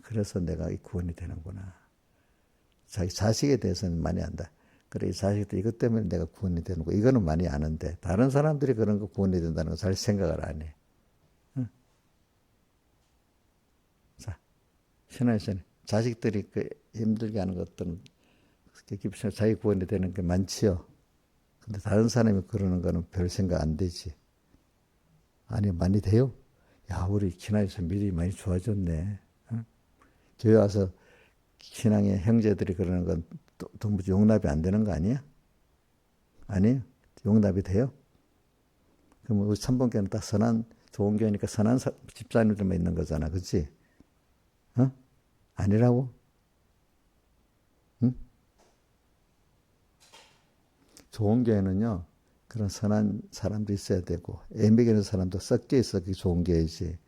그래서 내가 이 구원이 되는구나. 자기 자식에 대해서는 많이 안다. 그래, 이 자식도 이것 때문에 내가 구원이 되는 거. 이거는 많이 아는데 다른 사람들이 그런 거 구원이 된다는 거 잘 생각을 안 해. 자, 신앙에서는 자식들이 힘들게 하는 것들은 자기 구원이 되는 게 많지요. 근데 다른 사람이 그러는 거는 별 생각 안 되지. 아니, 많이 돼요. 야, 우리 신앙에서 미리 많이 좋아졌네. 어? 교회 와서 신앙의 형제들이 그러는 건 도무지 용납이 안 되는 거 아니야? 아니에요? 용납이 돼요? 그럼 우리 삼봉교는 딱 선한, 좋은 교회니까 선한 집사님들만 있는 거잖아. 그치? 어? 아니라고? 응? 좋은 교회는요, 그런 선한 사람도 있어야 되고, 애매기는 사람도 섞여 있어. 그게 좋은 교회지.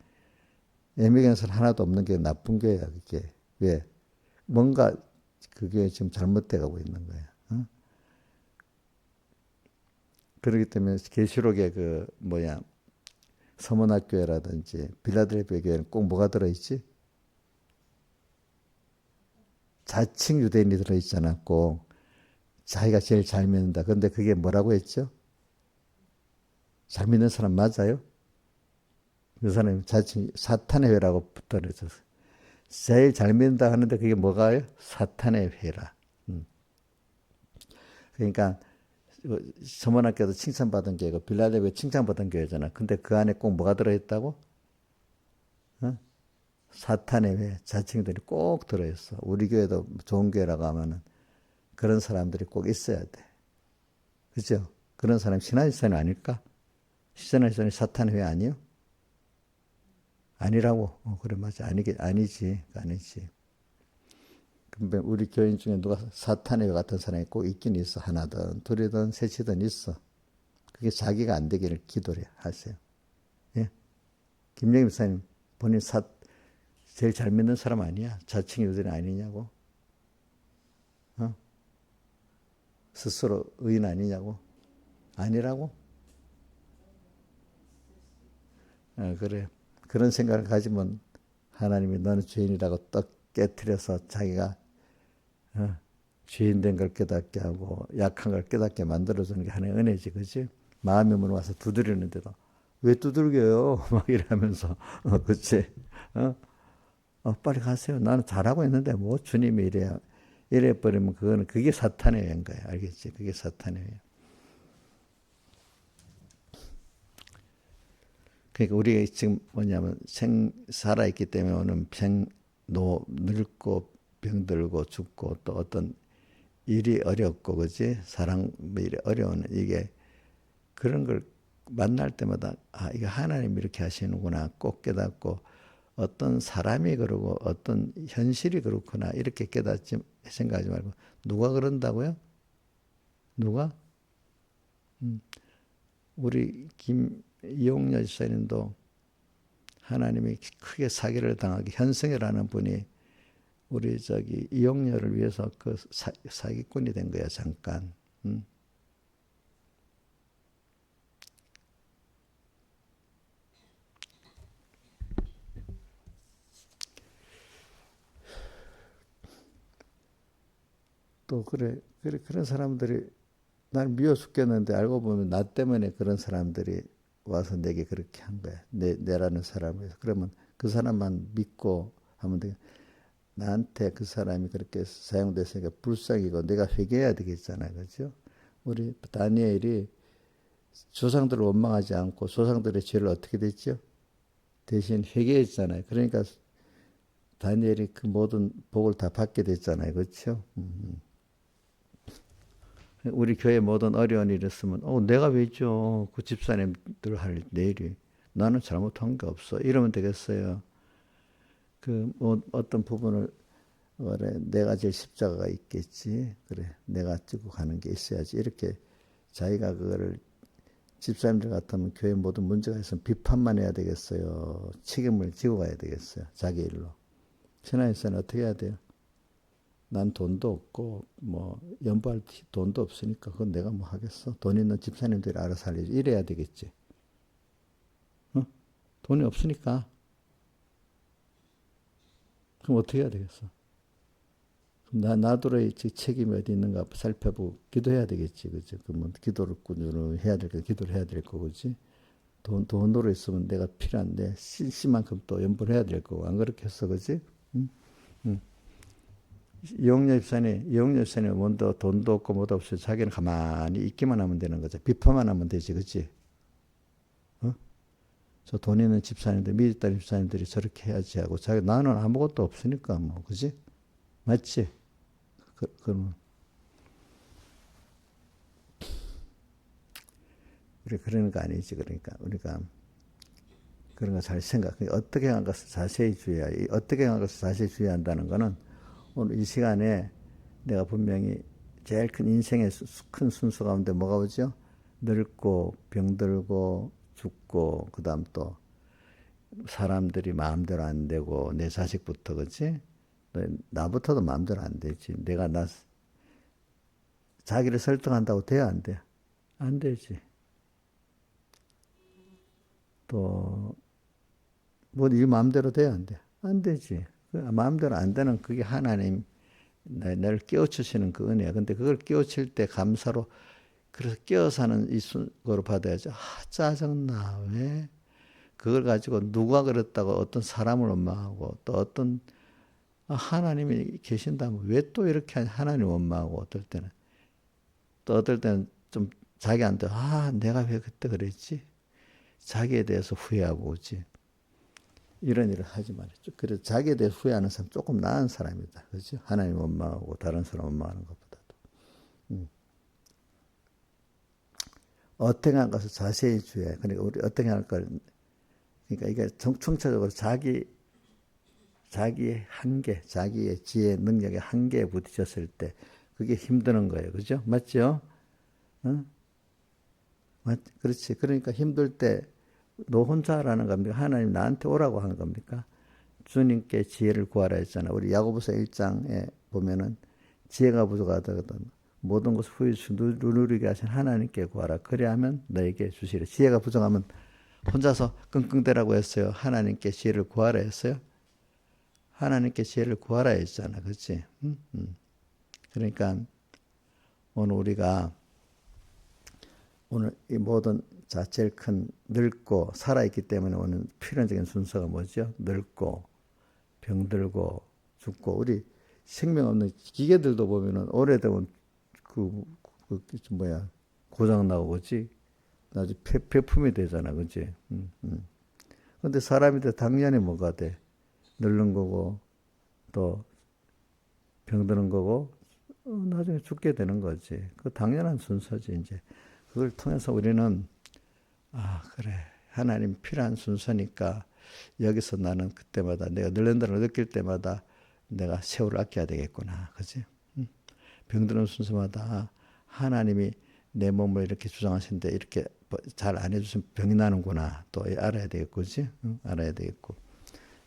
애매기는 사람 하나도 없는 게 나쁜 교회야, 그게. 왜? 뭔가 그게 지금 잘못돼 가고 있는 거야. 어? 그렇기 때문에 계시록의 그 뭐야 서문학교회라든지 빌라델피아 교회는 꼭 뭐가 들어있지? 자칭 유대인이 들어있지 않았고 자기가 제일 잘 믿는다. 근데 그게 뭐라고 했죠? 잘 믿는 사람 맞아요? 그 사람이 자칭 사탄의 회라고 붙어냈었어요. 제일 잘 믿는다 하는데 그게 뭐가요? 사탄의 회라. 그러니까 서문학교도 칭찬받은 교회고 빌라델피아 칭찬받은 교회잖아. 근데 그 안에 꼭 뭐가 들어있다고? 어? 사탄의 회, 자칭들이 꼭 들어있어. 우리 교회도 좋은 교회라고 하면은 그런 사람들이 꼭 있어야 돼. 그죠? 그런 사람이 신화지선이 아닐까? 신화지선이 사탄의 회 아니요? 아니라고. 그래, 맞아. 아니지. 아니지. 근데 우리 교인 중에 누가 사탄의 회 같은 사람이 꼭 있긴 있어. 하나든, 둘이든, 셋이든 있어. 그게 자기가 안 되기를 기도를 하세요. 예? 김영임 목사님, 본인 제일 잘 믿는 사람 아니야? 자칭 유대인 아니냐고? 어? 스스로 의인 아니냐고? 아니라고? 그래. 그런 생각을 가지면 하나님이 너는 죄인이라고 떡 깨트려서 자기가 죄인 된 걸 깨닫게 하고 약한 걸 깨닫게 만들어주는 게 하나의 은혜지, 그치? 마음의 문을 와서 두드리는데도 왜 두들겨요? 막 이러면서, 그치? 빨리 가세요. 나는 잘하고 있는데 뭐 주님이 이래 버리면 그게 사탄의 외인 거야. 알겠지? 그게 사탄의 외. 그러니까 우리가 지금 뭐냐면 살아있기 때문에 오는 늙고 병들고 죽고 또 어떤 일이 어렵고 그지 사랑 뭐 일이 어려운 이게 그런 걸 만날 때마다 이게 하나님 이렇게 하시는구나 꼭 깨닫고 어떤 사람이 그러고 어떤 현실이 그렇구나 이렇게 깨닫지 생각하지 말고 누가 그런다고요? 누가? 우리 이용렬 지사님도 하나님이 크게 사기를 당하게 현승이라는 분이 우리 이용렬을 위해서 그 사기꾼이 된 거야 잠깐. 또 그런 사람들이 날 미워 죽겠는데 알고 보면 나 때문에 그런 사람들이 와서 내게 그렇게 한 거야. 내라는 사람을. 그러면 그 사람만 믿고 하면 돼. 나한테 그 사람이 그렇게 사용됐으니까 불쌍이고 내가 회개해야 되겠잖아. 그죠? 우리 다니엘이 조상들을 원망하지 않고 조상들의 죄를 어떻게 됐죠? 대신 회개했잖아요. 그러니까 다니엘이 그 모든 복을 다 받게 됐잖아요. 그렇죠? 우리 교회 모든 어려운 일이 있으면 내가 왜죠? 그 집사님들 할 일이 나는 잘못한 게 없어. 이러면 되겠어요. 어떤 부분을 그래 내가 제일 십자가가 있겠지. 그래 내가 지고 가는 게 있어야지. 이렇게 자기가 그거를 집사님들 같으면 교회 모든 문제가 있으면 비판만 해야 되겠어요. 책임을 지고 가야 되겠어요. 자기 일로. 신앙에서는 어떻게 해야 돼요? 난 돈도 없고 뭐 연보할 돈도 없으니까 그건 내가 뭐 하겠어. 돈 있는 집사님들이 알아서 하려지. 이래야 되겠지. 돈이 없으니까. 그럼 어떻게 해야 되겠어? 나더러의 책임이 어디 있는가 살펴보고 기도해야 되겠지. 그죠? 그러면 기도를 꾸준히 해야 될 거, 기도를 해야 될 거지. 돈으로 있으면 내가 필요한데, 씨만큼 또 연보를 해야 될 거고, 안 그렇게 했어. 그지? 응? 응. 이용렬 집사님 먼저 돈도 없고 뭐도 없어요. 자기는 가만히 있기만 하면 되는 거죠. 비판만 하면 되지. 그치? 어? 저 돈 있는 집사님들, 미리 집사님들이 저렇게 해야지 하고, 나는 아무것도 없으니까, 뭐, 그지? 맞지? 그러면, 우리 그러는 거 아니지. 그러니까, 우리가 그런 거 잘 어떻게 한 것을 자세히 주의해야, 어떻게 한 것을 자세히 주의한다는 거는 오늘 이 시간에 내가 분명히 제일 큰 인생의 큰 순서 가운데 뭐가 오죠? 늙고, 병들고, 죽고, 그 다음 또, 사람들이 마음대로 안 되고 내 자식부터 그렇지? 나부터도 마음대로 안 되지. 내가 자기를 설득한다고 돼야 안 돼? 안 되지. 또 뭐 네 마음대로 돼야 안 돼? 안 되지. 마음대로 안 되는 그게 하나님 나를 깨우치시는 그 은혜야. 근데 그걸 깨우칠 때 감사로 그래서 깨어 사는 이 순으로 받아야지. 짜증나. 왜? 그걸 가지고 누가 그랬다고 어떤 사람을 원망하고 또 어떤 하나님이 계신다면 왜 또 이렇게 하나님 원망하고 어떨 때는 또 어떨 때는 좀 자기한테 내가 왜 그때 그랬지? 자기에 대해서 후회하고 오지. 이런 일을 하지 말았죠. 그래서 자기에 대해 후회하는 사람 조금 나은 사람이다. 그렇죠? 하나님 원망하고 다른 사람 원망하는 것보다도. 어떻게 할 것을 자세히 주의해. 그러니까 우리 어떻게 할 걸, 그러니까 이게 총체적으로 자기의 한계, 자기의 지혜, 능력의 한계에 부딪혔을 때 그게 힘드는 거예요. 그죠? 맞죠? 응? 그렇지. 그러니까 힘들 때 너 혼자 하라는 겁니까? 하나님 나한테 오라고 하는 겁니까? 주님께 지혜를 구하라 했잖아. 우리 야고보서 1장에 보면은 지혜가 부족하다거든. 모든 것을 후히 누리게 하신 하나님께 구하라. 그래야하면 너에게 주시리라. 지혜가 부족하면 혼자서 끙끙대라고 했어요. 하나님께 지혜를 구하라 했어요. 하나님께 지혜를 구하라 했잖아. 그렇지? 그러니까 오늘 우리가 오늘 이 모든 제일 큰 늙고 살아있기 때문에 오늘 필연적인 순서가 뭐죠? 늙고 병들고 죽고 우리 생명 없는 기계들도 보면은 오래되면 고장 나고 그지 나중에 폐품이 되잖아, 그지? 근데 사람인데 당연히 뭐가 돼? 늙는 거고 또 병드는 거고 나중에 죽게 되는 거지. 그 당연한 순서지 이제. 그걸 통해서 우리는 그래. 하나님 필요한 순서니까 여기서 나는 그때마다 내가 늙는다는 걸 느낄 때마다 내가 세월을 아껴야 되겠구나. 그지? 병드는 순서마다 하나님이 내 몸을 이렇게 주장하시는데 이렇게 잘 안 해주시면 병이 나는구나. 또 알아야 되겠고, 그지? 알아야 되겠고.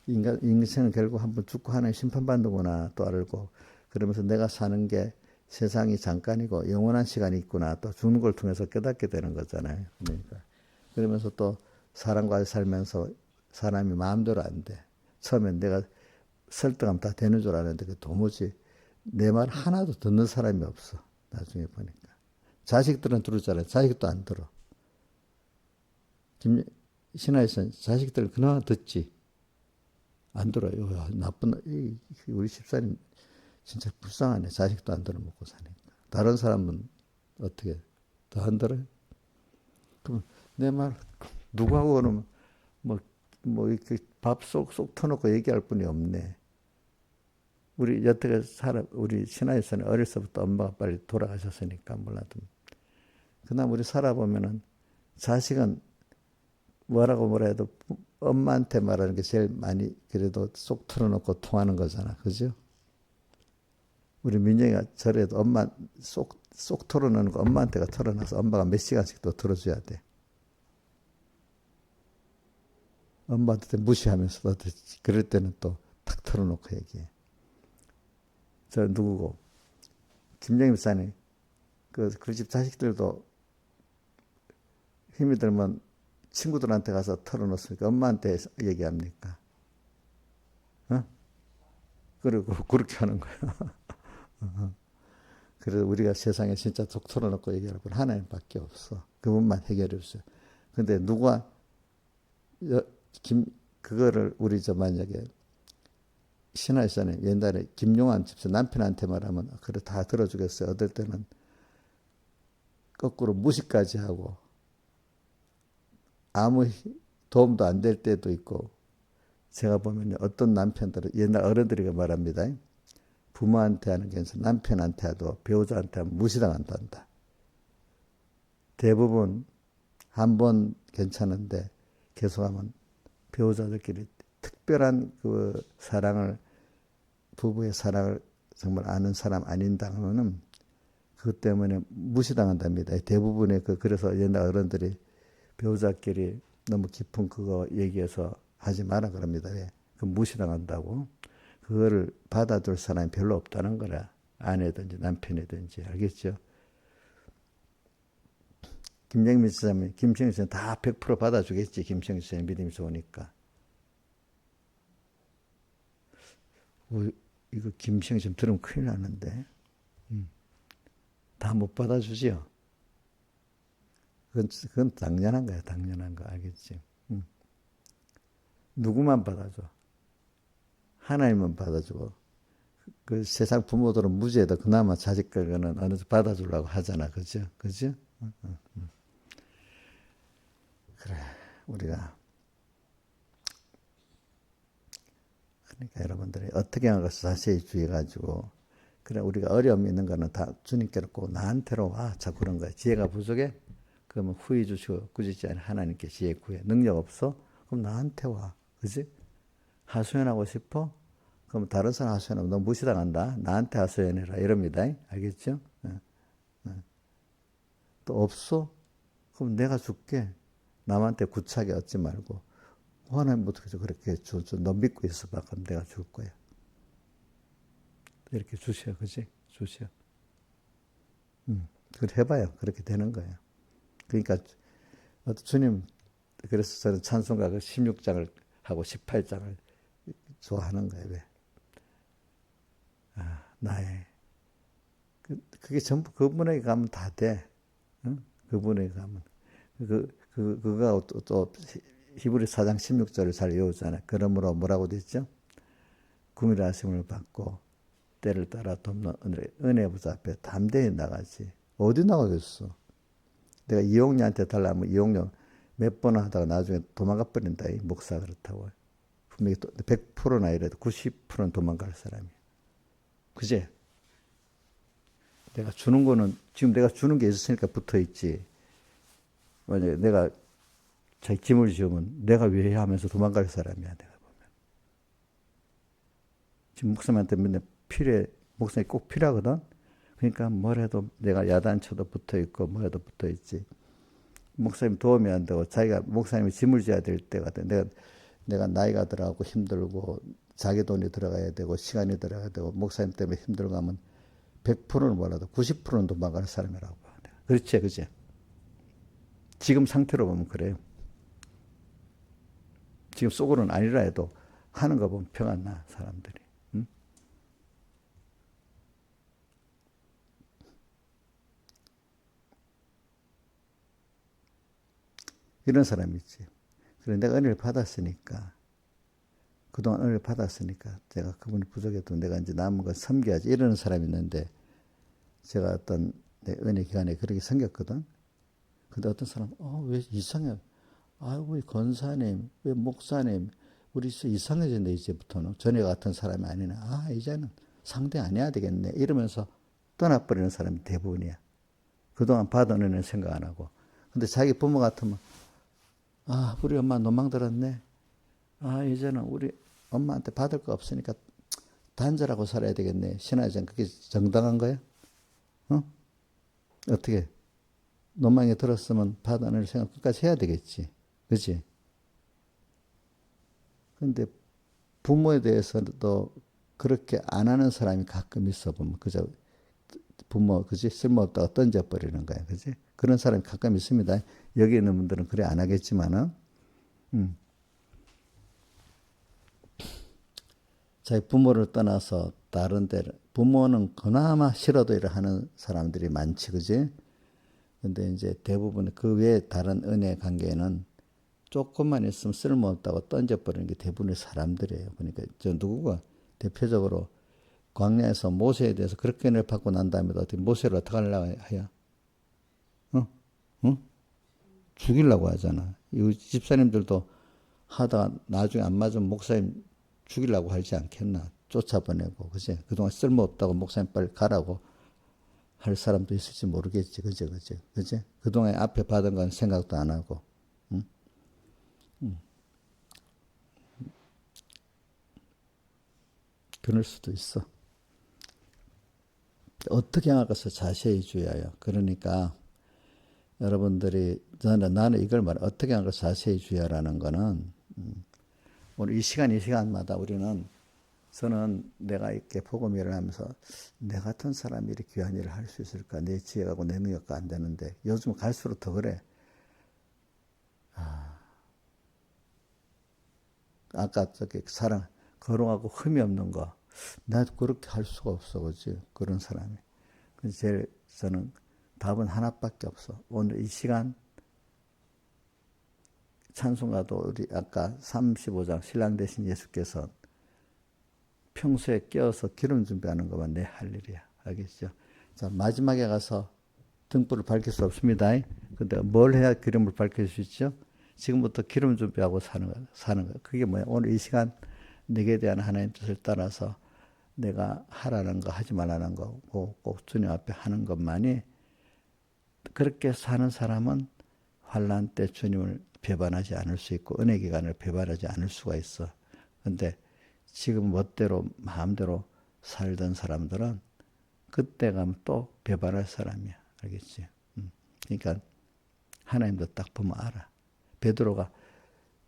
인생은 결국 한번 죽고 하나님 심판받는구나. 또 알고. 그러면서 내가 사는 게 세상이 잠깐이고 영원한 시간이 있구나. 또 죽는 걸 통해서 깨닫게 되는 거잖아요. 그러니까. 그러면서 또 사람과 살면서 사람이 마음대로 안 돼. 처음엔 내가 설득하면 다 되는 줄 알았는데 그 도무지 내 말 하나도 듣는 사람이 없어. 나중에 보니까. 자식들은 들었잖아요. 자식도 안 들어. 신하에서는 자식들 그나마 듣지. 안 들어요. 나쁜, 우리 집사님 진짜 불쌍하네. 자식도 안 들어먹고 사니까. 다른 사람은 어떻게 더 안 들어요? 그럼 내 말 누구하고 그러면 이렇게 밥 쏙 터놓고 얘기할 분이 없네. 우리 여태까지 우리 신하에서는 어릴 때부터 엄마가 빨리 돌아가셨으니까 몰라도. 그다음 우리 살아보면은 자식은 뭐라 해도 엄마한테 말하는 게 제일 많이 그래도 쏙 털어놓고 통하는 거잖아. 그죠? 우리 민영이가 저래도 엄마 쏙 털어놓는 거 엄마한테가 털어놔서 엄마가 몇 시간씩 또 들어줘야 돼. 엄마한테 무시하면서도 그럴 때는 또 탁 털어놓고 얘기해. 저 누구고? 김영임 사님. 그 집 자식들도 힘이 들면 친구들한테 가서 털어놓습니까? 엄마한테 얘기합니까? 그리고 그렇게 하는 거야. 그래서 우리가 세상에 진짜 속 털어놓고 얘기할 분 하나님밖에 없어. 그분만 해결해 주세요. 근데 누가 그거를 우리 만약에 신화에서는 옛날에 김용환 집사 남편한테 말하면 그래 다 들어주겠어요. 어떨 때는 거꾸로 무시까지 하고 아무 도움도 안 될 때도 있고, 제가 보면 어떤 남편들은 옛날 어른들이 말합니다. 부모한테 하는 게 아니라 남편한테도 배우자한테 하면 무시당한단다. 대부분 한 번 괜찮은데 계속하면 배우자들끼리 특별한 그 사랑을, 부부의 사랑을 정말 아는 사람 아닌다면은 그것 때문에 무시당한답니다. 대부분의 그래서 옛날 어른들이 배우자끼리 너무 깊은 그거 얘기해서 하지 마라 그럽니다. 왜? 그 무시당한다고. 그거를 받아줄 사람이 별로 없다는 거라. 아내든지 남편이든지. 알겠죠? 김정민 지사님, 김정민 지사님 다 100% 받아주겠지. 김정민 지사님 믿음이 좋으니까. 이거 김정민 지사님 들으면 큰일 나는데. 다 못 받아주지요. 그건 당연한 거야. 당연한 거. 알겠지? 누구만 받아줘. 하나님은 받아주고. 그 세상 부모들은 무지해도 그나마 자식들은 어느 정도 받아주려고 하잖아. 그죠? 그죠? 그래. 우리가. 그러니까 여러분들이 어떻게 하는 것을 자세히 주의해가지고. 그래, 우리가 어려움이 있는 거는 다 주님께로 꼭 나한테로 와. 자꾸 그런 거야. 지혜가 부족해? 그러면 후히 주시고 꾸짖지 않은 하나님께 지혜 구해. 능력 없어? 그럼 나한테 와. 그지? 하소연하고 싶어? 그럼 다른 사람 하소연하면 너 무시당한다. 나한테 하소연해라. 이럽니다. 알겠죠? 또 없어? 그럼 내가 줄게. 남한테 구차하게 얻지 말고. 하나님 어떻게 그렇게 줘? 너 믿고 있어봐. 그럼 내가 줄 거야. 이렇게 주셔. 그지? 주셔. 그걸 해봐요. 그렇게 되는 거예요. 그러니까 주님, 그래서 저는 찬송가 그 16장을 하고 18장을 좋아하는 거예요. 왜? 나의 그게 전부 그분에게 가면 다 돼. 응? 그분에게 가면 그가 또 히브리 4장 16절을 잘 외우잖아요. 그러므로 뭐라고 됐죠? 구밀 하심을 받고 때를 따라 돕는 은혜 부자 앞에 담대히 나가지. 어디 나가겠어? 내가 이용녀한테 달라면 이용녀 몇 번 하다가 나중에 도망가 버린다. 이 목사 그렇다고. 분명히 100%나 이래도 90%는 도망갈 사람이야. 그제? 내가 주는 거는 지금 내가 주는 게 있었으니까 붙어 있지. 만약에 내가 자기 짐을 지으면 내가 왜 해야 하면서 도망갈 사람이야. 내가 보면. 지금 목사님한테 맨날 필요해. 목사님이 꼭 필요하거든. 그러니까 뭘 해도 내가 야단쳐도 붙어 있고 뭐 해도 붙어 있지. 목사님 도움이 안 되고 자기가 목사님이 짐을 져야 될 때가 돼. 내가 나이가 들어가고 힘들고 자기 돈이 들어가야 되고 시간이 들어가야 되고 목사님 때문에 힘들고 하면 100%는 몰라도 90%는 도망가는 사람이라고 봐. 그렇지, 그지? 지금 상태로 보면 그래요. 지금 속으로는 아니라 해도 하는 거 보면 평안 나, 사람들이. 응? 이런 사람이 있지. 그래, 내가 은혜를 받았으니까, 그동안 은혜를 받았으니까, 제가 그분이 부족해도 내가 이제 남은 거 섬겨야지. 이러는 사람이 있는데, 제가 어떤 내 은혜 기간에 그렇게 섬겼거든. 근데 어떤 사람은, 왜 이상해? 우리 권사님, 왜 목사님, 우리 이상해졌네, 이제부터는. 전에 같은 사람이 아니네. 이제는 상대 안 해야 되겠네. 이러면서 떠나버리는 사람이 대부분이야. 그동안 받은 은혜는 생각 안 하고. 근데 자기 부모 같으면, 우리 엄마 노망 들었네. 이제는 우리 엄마한테 받을 거 없으니까 단절하고 살아야 되겠네. 신하장 그게 정당한 거야? 어떻게? 노망에 들었으면 받은 은혜를 생각 끝까지 해야 되겠지. 그치? 근데 부모에 대해서도 그렇게 안 하는 사람이 가끔 있어 보면, 그저 부모, 그지? 쓸모없다가 던져버리는 거야. 그지? 그런 사람이 가끔 있습니다. 여기 있는 분들은 그래 안 하겠지만은, 자기 부모를 떠나서 다른 데를, 부모는 그나마 싫어도 일을 하는 사람들이 많지, 그지? 근데 이제 대부분 그 외에 다른 은혜 관계에는 조금만 있으면 쓸모없다고 던져버리는 게 대부분의 사람들이에요. 그러니까 저 누구가 대표적으로 광야에서 모세에 대해서 그렇게 은혜를 받고 난 다음에 어떻게 모세를 어떻게 하려고 해요? 죽이려고 하잖아. 이 집사님들도 하다가 나중에 안 맞으면 목사님 죽이려고 하지 않겠나. 쫓아보내고, 그지? 그동안 쓸모없다고 목사님 빨리 가라고 할 사람도 있을지 모르겠지. 그지? 그동안 앞에 받은 건 생각도 안 하고. 응? 그럴 수도 있어. 어떻게 나가서 자세히 주의하여. 그러니까 여러분들이 나는 이걸 말해. 어떻게 나가서 자세히 주의하라는 거는 오늘 이 시간마다 우리는 저는 내가 이렇게 복음 일을 하면서 내 같은 사람이 이렇게 귀한 일을 할 수 있을까? 내 지혜가고 내 능력과 안 되는데 요즘 갈수록 더 그래. 아까 저기 사랑 거룩하고 흠이 없는 거 나도 그렇게 할 수가 없어. 그지? 그런 사람이. 그래서 제일 저는 답은 하나밖에 없어. 오늘 이 시간 찬송가도 우리 아까 35장 신랑 되신 예수께서 평소에 깨어서 기름 준비하는 것만 내 할 일이야. 알겠죠? 자, 마지막에 가서 등불을 밝힐 수 없습니다. 근데 뭘 해야 기름을 밝힐 수 있죠? 지금부터 기름 준비하고 사는 거야. 그게 뭐야? 오늘 이 시간 내게 대한 하나님 뜻을 따라서 내가 하라는 거, 하지 말라는 거, 꼭 주님 앞에 하는 것만이 그렇게 사는 사람은 환난 때 주님을 배반하지 않을 수 있고 은혜 기간을 배반하지 않을 수가 있어. 근데 지금 멋대로 마음대로 살던 사람들은 그때 가면 또 배반할 사람이야. 알겠지? 그러니까 하나님도 딱 보면 알아. 베드로가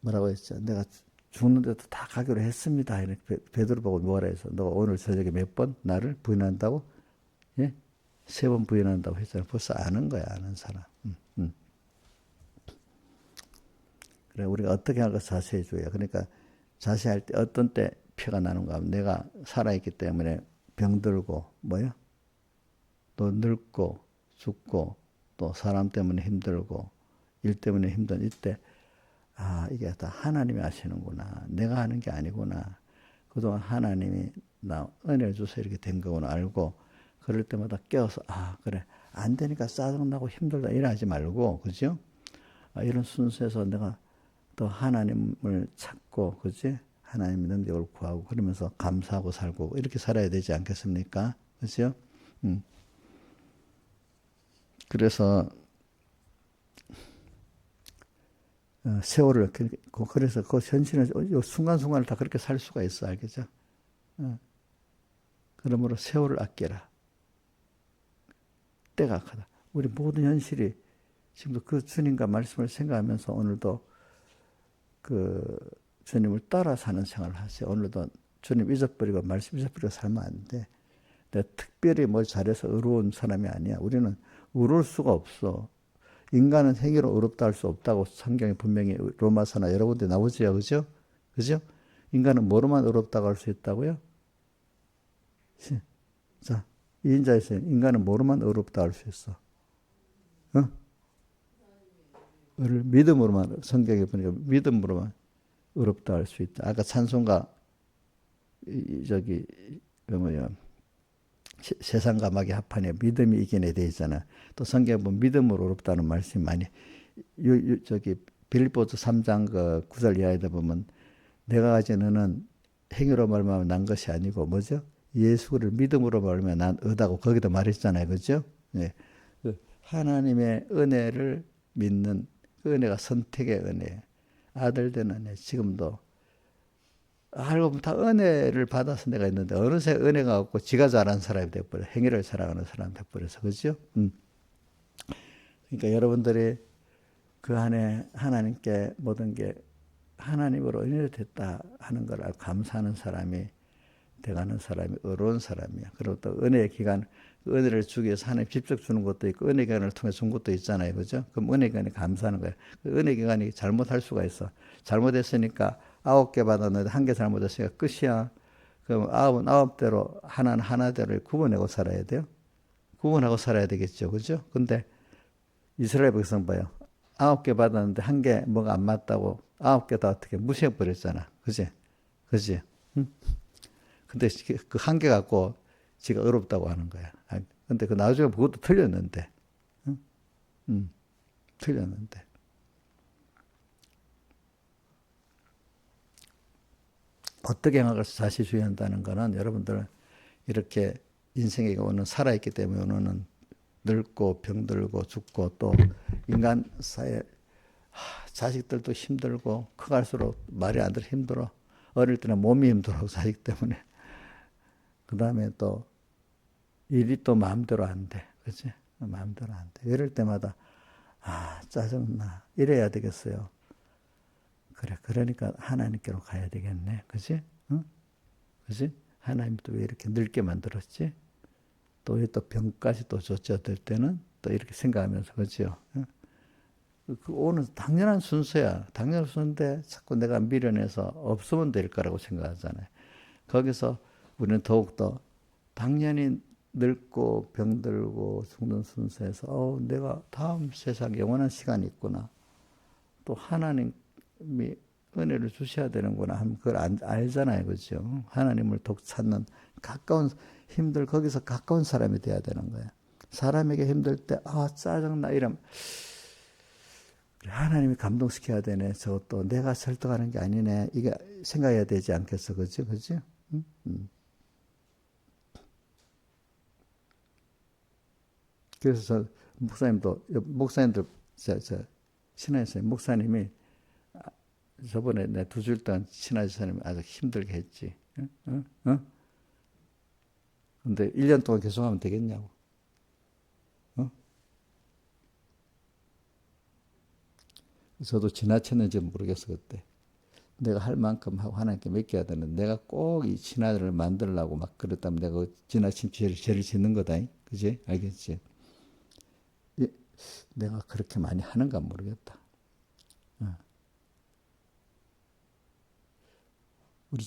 뭐라고 했죠? 내가 죽는데도 다 가기로 했습니다. 베드로 보고 뭐라 해서 너 오늘 저녁에 몇 번 나를 부인한다고? 예? 3번 부인한다고 했잖아. 벌써 아는 거야. 아는 사람. 그래 우리가 어떻게 할까 자세히 줘야. 그러니까 자세할 때 어떤 때 피가 나는가 하면 내가 살아있기 때문에 병들고 뭐야? 또 늙고 죽고 또 사람 때문에 힘들고 일 때문에 힘든 이때 이게 다 하나님이 하시는구나. 내가 하는 게 아니구나. 그동안 하나님이 나 은혜를 줘서 이렇게 된 거구나 알고 그럴 때마다 깨어서 그래 안 되니까 짜증나고 힘들다 이러지 말고 그죠? 이런 순서에서 내가 또 하나님을 찾고 그지? 하나님의 능력을 구하고 그러면서 감사하고 살고 이렇게 살아야 되지 않겠습니까? 그죠? 그래서 세월을 그래서 그 현실을 순간순간을 다 그렇게 살 수가 있어. 알겠죠? 그러므로 세월을 아껴라. 때가 크다. 우리 모든 현실이 지금도 그 주님과 말씀을 생각하면서 오늘도 그 주님을 따라 사는 생활을 하세요. 오늘도 주님 잊어버리고 말씀 잊어버리고 살면 안 돼. 내가 특별히 뭘 잘해서 의로운 사람이 아니야. 우리는 의로울 수가 없어. 인간은 행위로 의롭다 할 수 없다고 성경에 분명히 로마서나 여러 군데 나오지요. 그죠? 그죠? 인간은 뭐로만 의롭다고 할 수 있다고요? 자, 이인자에서 인간은 뭐로만 의롭다 할 수 있어? 믿음으로만, 성경에 보니까 믿음으로만 의롭다 할 수 있다. 아까 찬송가, 세상과 막이 합하네. 믿음이 이기네 돼 있잖아. 또 성경에 보면 믿음으로 의롭다는 말씀이 많이, 빌립보서 3장 그 9절 이하에다 보면 내가 가진 은은 행위로 말하면 난 것이 아니고 뭐죠? 예수를 믿음으로 말하면 난 의다고 거기도 말했잖아요. 그죠? 네. 하나님의 은혜를 믿는 그 은혜가 선택의 은혜, 아들 된 은혜. 지금도 알고 보면 다 은혜를 받아서 내가 있는데 어느새 은혜가 없고 지가 잘한 사람이 돼버려. 행위를 사랑하는 사람이 돼버려서. 그죠? 그러니까 여러분들이 그 안에 하나님께 모든 게 하나님으로 은혜를 됐다 하는 걸 알고 감사하는 사람이 돼가는 사람이 의로운 사람이야. 그리고 또 은혜의 기간, 은혜를 주기 위해서 하나님 직접 주는 것도 있고 은혜 기간을 통해 준 것도 있잖아요. 그죠? 그럼 은혜 기간에 감사하는 거야. 그 은혜 기간이 잘못할 수가 있어. 잘못했으니까 9개 받았는데 1개 잘못했으니까 끝이야. 그럼 9대로 하나는 하나대로 구분하고 살아야 돼요. 구분하고 살아야 되겠죠. 그죠? 근데 이스라엘 백성 봐요. 9개 받았는데 1개 뭐가 안 맞다고 9개 다 어떻게 무시해버렸잖아. 그지? 그지? 응? 근데 그 1개 갖고 지가 어렵다고 하는 거야. 근데 그 나중에 그것도 틀렸는데. 응? 틀렸는데. 어떻게 생각해서 자시주의한다는 거는 여러분들 이렇게 인생에 오는 살아있기 때문에 오는 늙고 병들고 죽고 또 인간 사회 자식들도 힘들고 커갈수록 말이 안 들어 힘들어. 어릴 때는 몸이 힘들어 자식 때문에. 그 다음에 또 일이 또 마음대로 안 돼. 그치? 마음대로 안 돼. 이럴 때마다 짜증나. 이래야 되겠어요. 그래, 그러니까 하나님께로 가야 되겠네. 그치? 응? 그치? 하나님 또 왜 이렇게 늙게 만들었지? 또 왜 또 병까지 또 줬지? 어떨 때는 또 이렇게 생각하면서, 그죠? 응? 그 오는 당연한 순서야. 당연한 순서인데 자꾸 내가 미련해서 없으면 될 거라고 생각하잖아요. 거기서 우리는 더욱더 당연히 늙고 병들고 죽는 순서에서 내가 다음 세상 영원한 시간이 있구나. 또 하나님이 은혜를 주셔야 되는구나 하면 그걸 알잖아요. 그죠? 하나님을 독 찾는 가까운 거기서 가까운 사람이 돼야 되는 거야. 사람에게 힘들 때 짜증나 이러면 하나님이 감동시켜야 되네. 저것도 내가 설득하는 게 아니네. 이게 생각해야 되지 않겠어. 그죠? 그죠? 그래서 목사님들, 신하에서 목사님이 저번에 내 2주일 동안 신하지사님 아주 힘들게 했지. 응? 응? 근데 1년 동안 계속 하면 되겠냐고. 저도 지나쳤는지 모르겠어, 그때. 내가 할 만큼 하고 하나님께 맡겨야 되는데, 내가 꼭 이 신하를 만들려고 막 그랬다면 내가 지나친 죄를 짓는 거다. 그지? 알겠지? 내가 그렇게 많이 하는가 모르겠다. 우리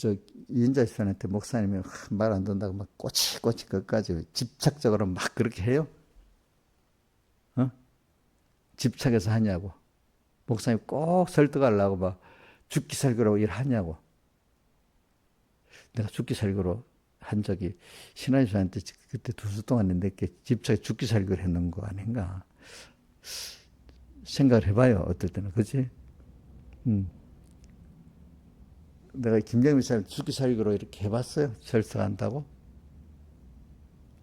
이인자 집사한테 목사님이 말 안 듣는다고 막 꼬치꼬치 끝까지 집착적으로 막 그렇게 해요? 집착해서 하냐고. 목사님 꼭 설득하려고 막 죽기 살기로 일하냐고. 내가 죽기 살기로 한 적이 신하집사한테 그때 2주 동안 내게 집착에 죽기 살기로 했는 거 아닌가. 생각을 해봐요. 어떨 때는. 그치? 내가 김정민 사람 죽기 살기로 이렇게 해봤어요. 설득한다고?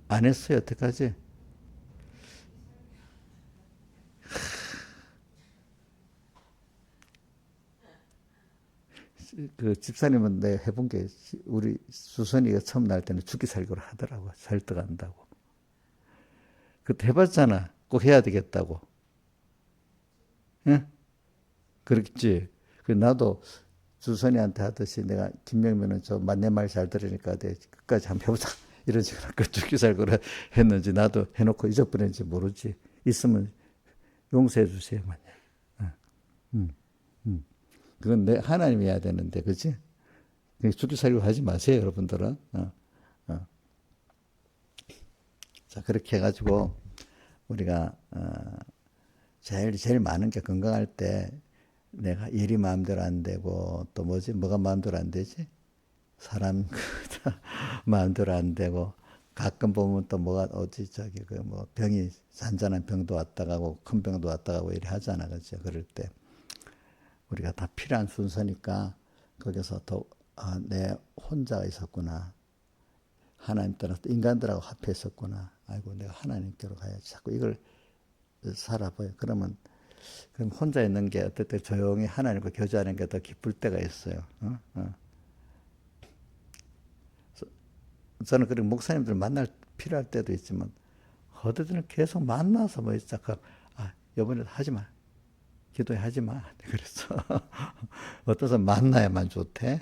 안 했어요. 어떡하지? 그 집사님은 내가 해본 게 우리 수선이가 처음 날 때는 죽기 살기로 하더라고. 설득한다고. 그때 해봤잖아. 꼭 해야 되겠다고. 응? 그렇겠지. 그 나도 주선이한테 하듯이 내가 김명민은 내 말 잘 들으니까 내 끝까지 한번 해보자. 이런 식으로 그 죽기 살기로 했는지 나도 해놓고 잊어버렸는지 모르지. 있으면 용서해 주세요. 그건 하나님이 해야 되는데, 그치? 죽기 살기로 하지 마세요, 여러분들은. 자, 그렇게 해가지고, 우리가, 제일 많은 게 건강할 때, 내가 일이 마음대로 안 되고, 또 뭐가 마음대로 안 되지? 사람, 마음대로 안 되고, 가끔 보면 또 병이, 잔잔한 병도 왔다 가고, 큰 병도 왔다 가고, 이래 하잖아, 그죠? 그럴 때. 우리가 다 필요한 순서니까 거기서 내 혼자가 있었구나. 하나님 떠나서 인간들하고 합해있었구나. 아이고 내가 하나님께로 가야지. 자꾸 이걸 살아봐요. 그럼 혼자 있는 게 어떨 때 조용히 하나님과 교제하는 게 더 기쁠 때가 있어요. 저는 그리고 목사님들 만날 필요할 때도 있지만 어디든 계속 만나서 자꾸 이번에 하지 마. 기도해 하지 마. 그래서 어떤 사람 만나야만 좋대.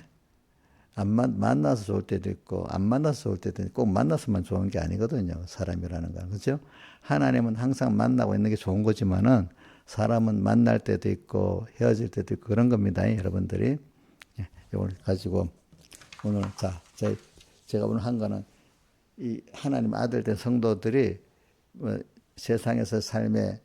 만나서 좋을 때도 있고 안 만나서 좋을 때도 있고 꼭 만나서만 좋은 게 아니거든요. 사람이라는 건. 그렇죠? 하나님은 항상 만나고 있는 게 좋은 거지만은 사람은 만날 때도 있고 헤어질 때도 있고 그런 겁니다. 여러분들이. 이걸 가지고 오늘 제가 오늘 한 거는 이 하나님 아들 된 성도들이 세상에서 삶의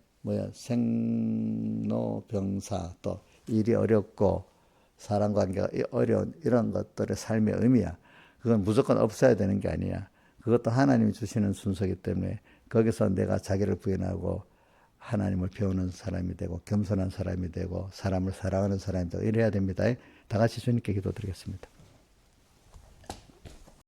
생로병사 또 일이 어렵고 사람관계가 어려운 이런 것들의 삶의 의미야. 그건 무조건 없어야 되는 게 아니야. 그것도 하나님이 주시는 순서이기 때문에 거기서 내가 자기를 부인하고 하나님을 배우는 사람이 되고 겸손한 사람이 되고 사람을 사랑하는 사람이 되고 이래야 됩니다. 다 같이 주님께 기도드리겠습니다.